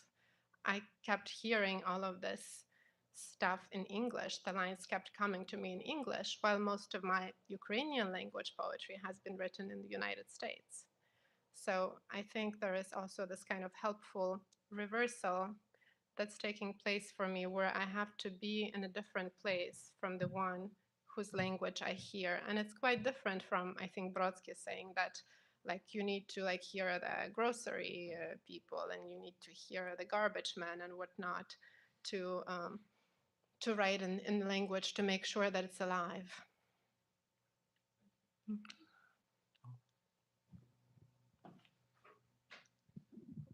[SPEAKER 3] I kept hearing all of this stuff in English. The lines kept coming to me in English, while most of my Ukrainian language poetry has been written in the United States. So I think there is also this kind of helpful reversal that's taking place for me, where I have to be in a different place from the one whose language I hear. And it's quite different from, I think, Brodsky saying that, like, you need to hear the grocery people, and you need to hear the garbage man and whatnot to write in the language to make sure that it's alive.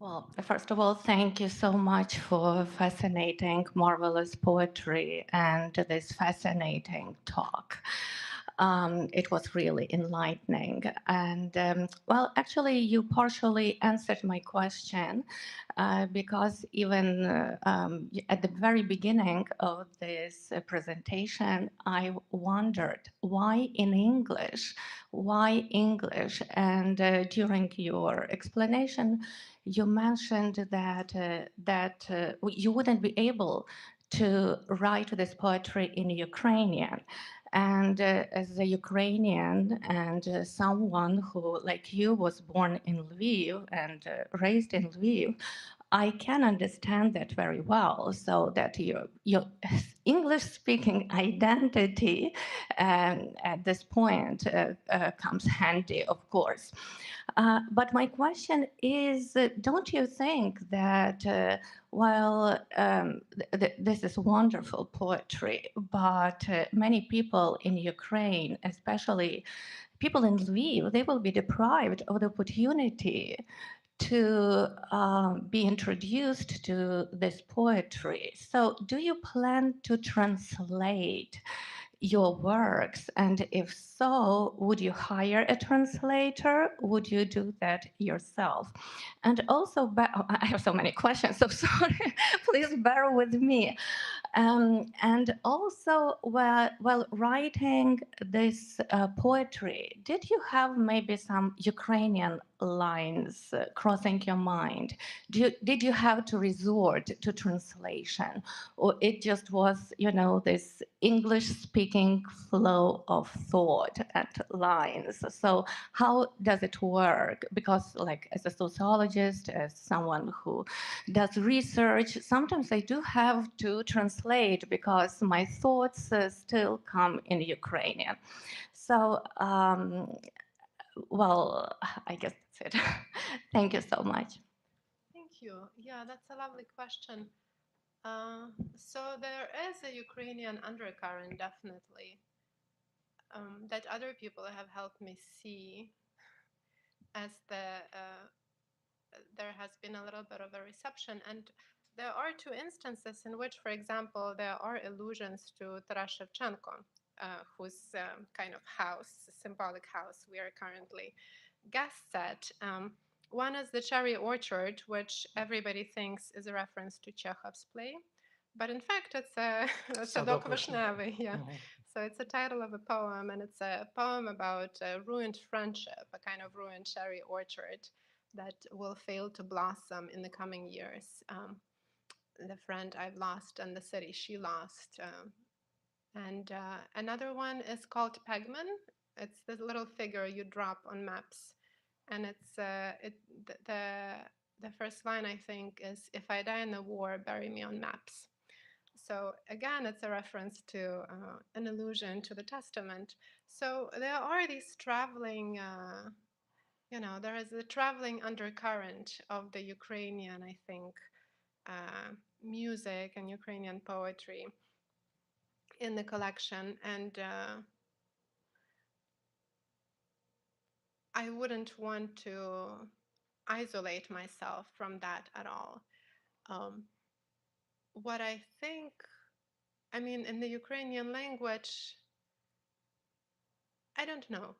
[SPEAKER 5] Well, first of all, thank you so much for fascinating, marvelous poetry and this fascinating talk. It was really enlightening. And well, actually, you partially answered my question because even at the very beginning of this presentation, I wondered why in English? Why English? And during your explanation, you mentioned that you wouldn't be able to write this poetry in Ukrainian. And as a Ukrainian and someone who, like you, was born in Lviv and raised in Lviv, I can understand that very well. So that your English-speaking identity at this point comes handy, of course. But my question is, don't you think that while this is wonderful poetry, but many people in Ukraine, especially people in Lviv, they will be deprived of the opportunity to be introduced to this poetry. So do you plan to translate your works? And if so, would you hire a translator? Would you do that yourself? And also, I have so many questions, so sorry. Please bear with me. And also, while writing this poetry, did you have maybe some Ukrainian lines crossing your mind? Did you have to resort to translation, or it just was, this English-speaking flow of thought and lines? So how does it work? Because, like, as a sociologist, as someone who does research, sometimes I do have to translate because my thoughts still come in Ukrainian. So, well, I guess that's it. Thank you so much.
[SPEAKER 3] Thank you. Yeah, that's a lovely question. So there is a Ukrainian undercurrent, definitely, that other people have helped me see as there has been a little bit of a reception. And there are two instances in which, for example, there are allusions to Taras Shevchenko, whose kind of house, symbolic house, we are currently guests at. One is the Cherry Orchard, which everybody thinks is a reference to Chekhov's play. But in fact, it's a Sadok Vishnevy, yeah. So it's a title of a poem, and it's a poem about a ruined friendship, a kind of ruined cherry orchard that will fail to blossom in the coming years. The friend I've lost and the city she lost. And another one is called Pegman. It's this little figure you drop on maps. And it's the first line, I think, is, "If I die in the war, bury me on maps." So again, it's a reference to an allusion to the Testament. So there are these traveling, there is a traveling undercurrent of the Ukrainian, I think, music and Ukrainian poetry in the collection. And I wouldn't want to isolate myself from that at all. What I think, in the Ukrainian language, I don't know.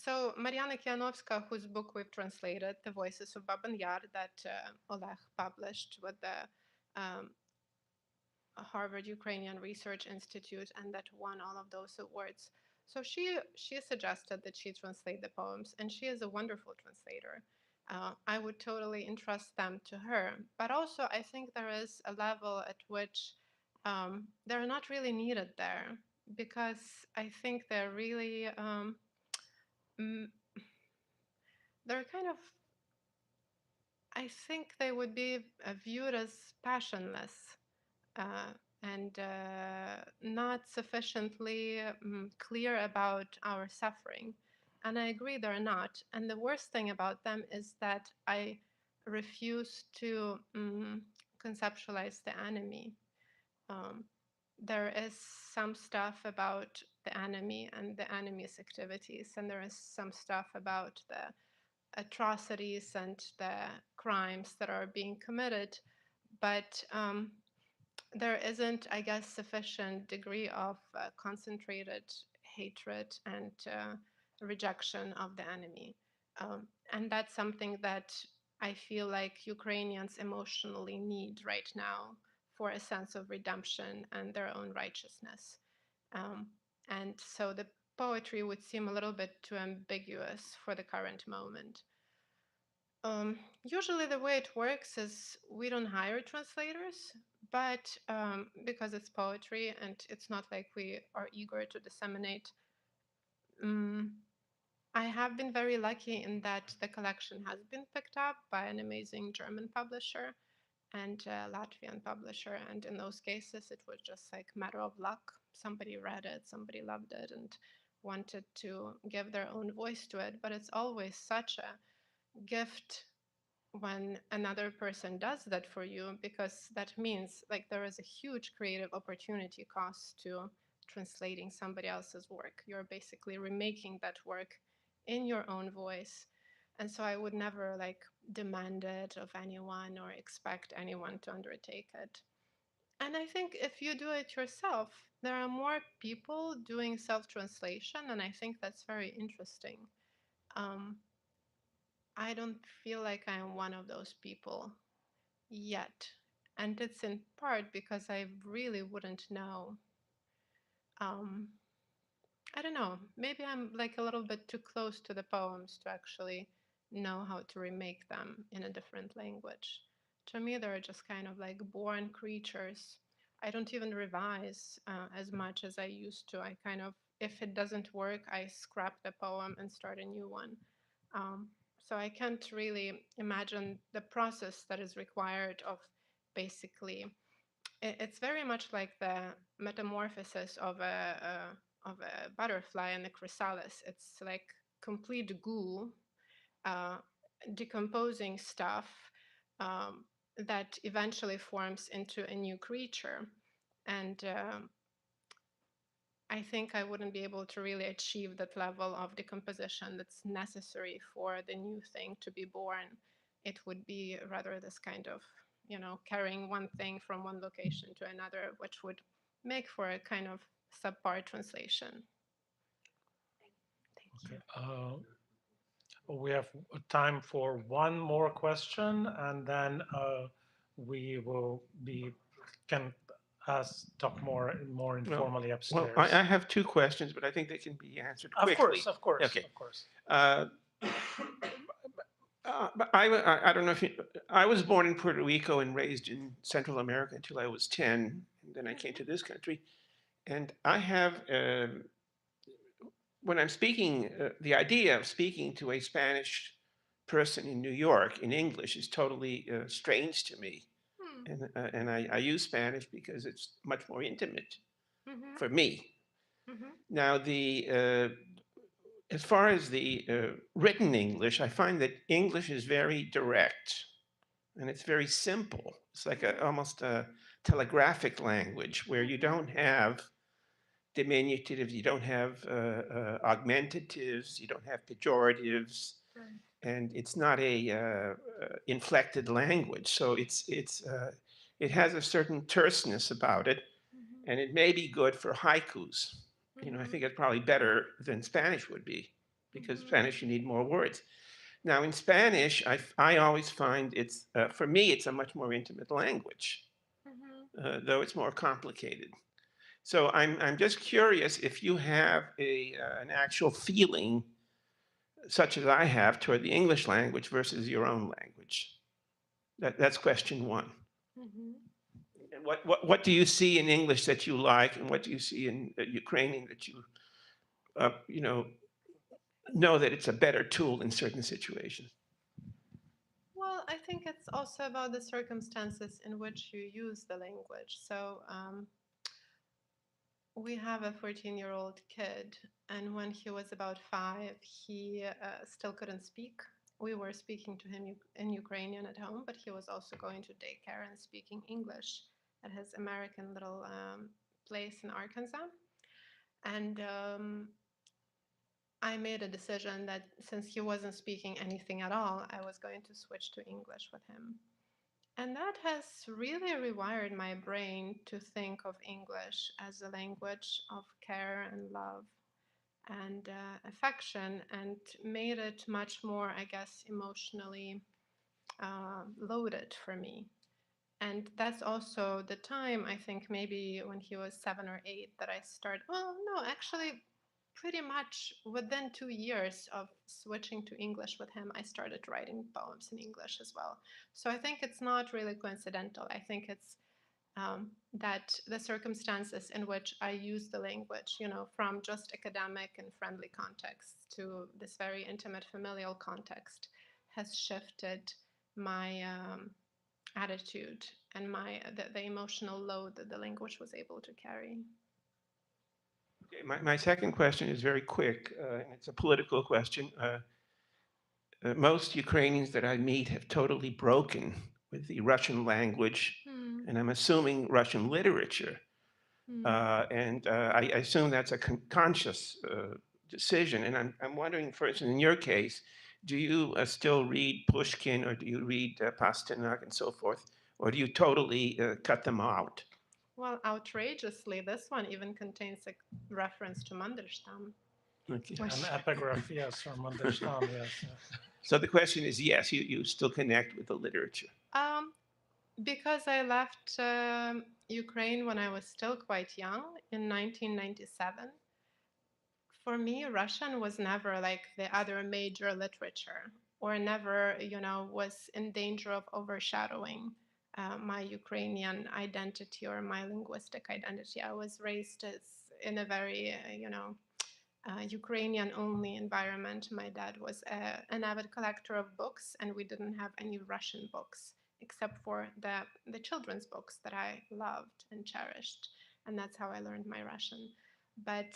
[SPEAKER 3] So Mariana Kianovska, whose book we've translated, The Voices of Baban Yar, that Oleg published with the Harvard Ukrainian Research Institute, and that won all of those awards. So she suggested that she translate the poems, and she is a wonderful translator. I would totally entrust them to her. But also, I think there is a level at which they're not really needed there, because I think they're really they're kind of, I think they would be viewed as passionless and not sufficiently clear about our suffering. And I agree they're not. And the worst thing about them is that I refuse to conceptualize the enemy. There is some stuff about the enemy and the enemy's activities, and there is some stuff about the atrocities and the crimes that are being committed, but there isn't, I guess, sufficient degree of concentrated hatred and rejection of the enemy. And that's something that I feel like Ukrainians emotionally need right now for a sense of redemption and their own righteousness. And so the poetry would seem a little bit too ambiguous for the current moment. Usually the way it works is we don't hire translators, but because it's poetry and it's not like we are eager to disseminate. I have been very lucky in that the collection has been picked up by an amazing German publisher and a Latvian publisher. And in those cases, it was just like matter of luck. Somebody read it, somebody loved it and wanted to give their own voice to it. But it's always such a gift when another person does that for you, because that means like there is a huge creative opportunity cost to translating somebody else's work. You're basically remaking that work in your own voice. And so I would never like demand it of anyone or expect anyone to undertake it. And I think if you do it yourself, there are more people doing self-translation, and I think that's very interesting. Um, I don't feel like I'm one of those people yet. And it's in part because I really wouldn't know. Um, I don't know. Maybe I'm like a little bit too close to the poems to actually know how to remake them in a different language. To me, they're just kind of like born creatures. I don't even revise as much as I used to. I kind of, if it doesn't work, I scrap the poem and start a new one. Um, so I can't really imagine the process that is required of basically it's very much like the metamorphosis of a butterfly and a chrysalis. It's like complete goo, uh, decomposing stuff um, that eventually forms into a new creature. And I think I wouldn't be able to really achieve that level of decomposition that's necessary for the new thing to be born. It would be rather this kind of, carrying one thing from one location to another, which would make for a kind of subpar translation. Thank you.
[SPEAKER 2] We have time for one more question, and then we will can talk more informally upstairs.
[SPEAKER 6] Well, I have two questions, but I think they can be answered
[SPEAKER 2] Of
[SPEAKER 6] quickly.
[SPEAKER 2] course,
[SPEAKER 6] Okay.
[SPEAKER 2] of course.
[SPEAKER 6] But I don't know if I was born in Puerto Rico and raised in Central America until I was 10, and then I came to this country. And I have, when I'm speaking, the idea of speaking to a Spanish person in New York in English is totally strange to me. And I use Spanish because it's much more intimate for me. Now, as far as the written English, I find that English is very direct and it's very simple. It's like almost a telegraphic language where you don't have diminutives, you don't have augmentatives, you don't have pejoratives, and it's not a inflected language. So it has a certain terseness about it, and it may be good for haikus. I think it's probably better than Spanish would be, because Spanish you need more words. Now in Spanish, I always find it's for me it's a much more intimate language, though it's more complicated. So I'm just curious if you have an actual feeling, such as I have, toward the English language versus your own language. That's question one. And what do you see in English that you like, and what do you see in Ukrainian that you know that it's a better tool in certain situations?
[SPEAKER 3] Well, I think it's also about the circumstances in which you use the language. So we have a 14-year-old kid, and when he was about 5, he still couldn't speak. We were speaking to him in Ukrainian at home, but he was also going to daycare and speaking English at his American little place in Arkansas. And I made a decision that since he wasn't speaking anything at all, I was going to switch to English with him. And that has really rewired my brain to think of English as a language of care and love and affection, and made it much more, I guess, emotionally loaded for me. And that's also the time, I think, maybe when he was 7 or 8, that I started. Well, no, actually, pretty much within 2 years of switching to English with him, I started writing poems in English as well. So I think it's not really coincidental. I think it's that the circumstances in which I use the language, from just academic and friendly context to this very intimate familial context, has shifted my attitude and the emotional load that the language was able to carry.
[SPEAKER 6] Okay, my second question is very quick, and it's a political question. Most Ukrainians that I meet have totally broken with the Russian language, and I'm assuming Russian literature. And I assume that's a conscious decision. And I'm wondering, first, in your case, do you still read Pushkin, or do you read Pasternak and so forth, or do you totally cut them out?
[SPEAKER 3] Well, outrageously, this one even contains a reference to Mandelstam.
[SPEAKER 6] Okay.
[SPEAKER 2] An epigraph, yes, from Mandelstam, yes.
[SPEAKER 6] So the question is, yes, you still connect with the literature.
[SPEAKER 3] Because I left Ukraine when I was still quite young in 1997. For me, Russian was never like the other major literature, or never, was in danger of overshadowing my Ukrainian identity or my linguistic identity. I was raised in a very, Ukrainian-only environment. My dad was an avid collector of books, and we didn't have any Russian books except for the children's books that I loved and cherished, and that's how I learned my Russian. But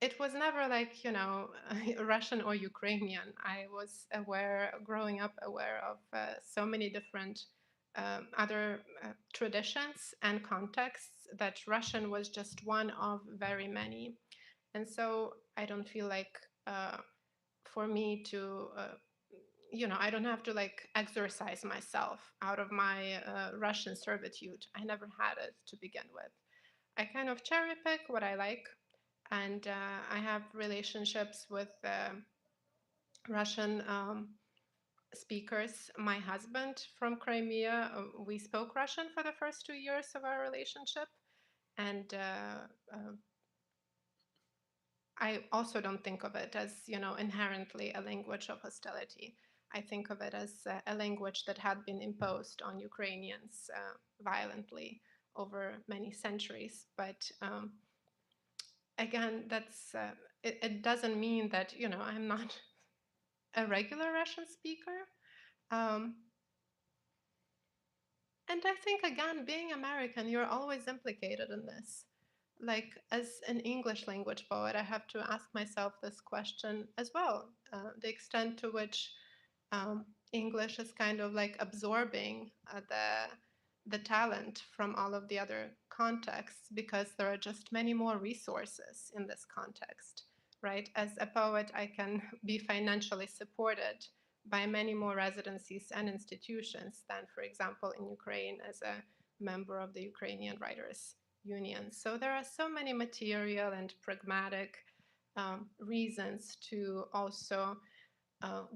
[SPEAKER 3] it was never like, Russian or Ukrainian. I was growing up aware of so many different other traditions and contexts, that Russian was just one of very many. And so I don't feel like for me to, I don't have to like exorcise myself out of my Russian servitude. I never had it to begin with. I kind of cherry pick what I like. And I have relationships with Russian speakers. My husband from Crimea, we spoke Russian for the first 2 years of our relationship. And I also don't think of it as, inherently a language of hostility. I think of it as a language that had been imposed on Ukrainians violently over many centuries. But again, that's it doesn't mean that, I'm not a regular Russian speaker. And I think, again, being American, you're always implicated in this. Like, as an English language poet, I have to ask myself this question as well. The extent to which English is kind of like absorbing the talent from all of the other contexts, because there are just many more resources in this context, right? As a poet, I can be financially supported by many more residencies and institutions than, for example, in Ukraine as a member of the Ukrainian Writers Union. So there are so many material and pragmatic reasons to also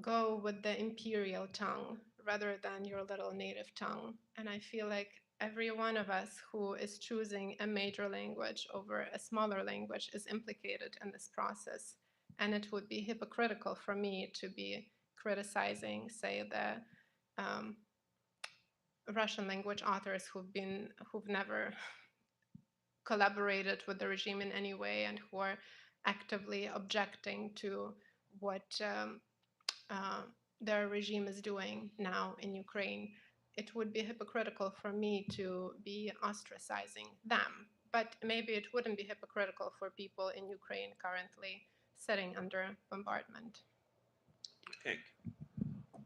[SPEAKER 3] go with the imperial tongue rather than your little native tongue. And I feel like every one of us who is choosing a major language over a smaller language is implicated in this process. And it would be hypocritical for me to be criticizing, say, the Russian language authors who've never collaborated with the regime in any way, and who are actively objecting to what their regime is doing now in Ukraine. It would be hypocritical for me to be ostracizing them, but maybe it wouldn't be hypocritical for people in Ukraine currently sitting under bombardment.
[SPEAKER 6] Okay.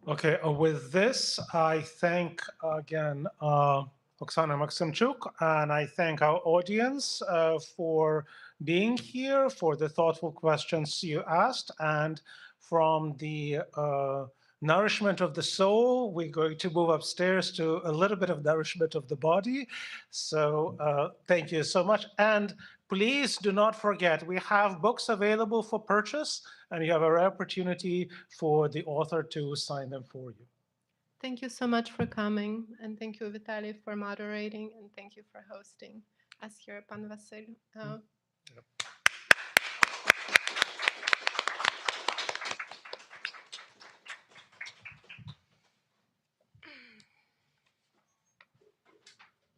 [SPEAKER 2] Okay, with this, I thank again Oksana Maksymchuk, and I thank our audience for being here, for the thoughtful questions you asked, and from the nourishment of the soul, we're going to move upstairs to a little bit of nourishment of the body. So thank you so much. And please do not forget, we have books available for purchase, and you have a rare opportunity for the author to sign them for you.
[SPEAKER 3] Thank you so much for coming, and thank you, Vitaly, for moderating, and thank you for hosting us here, Pan Vasil.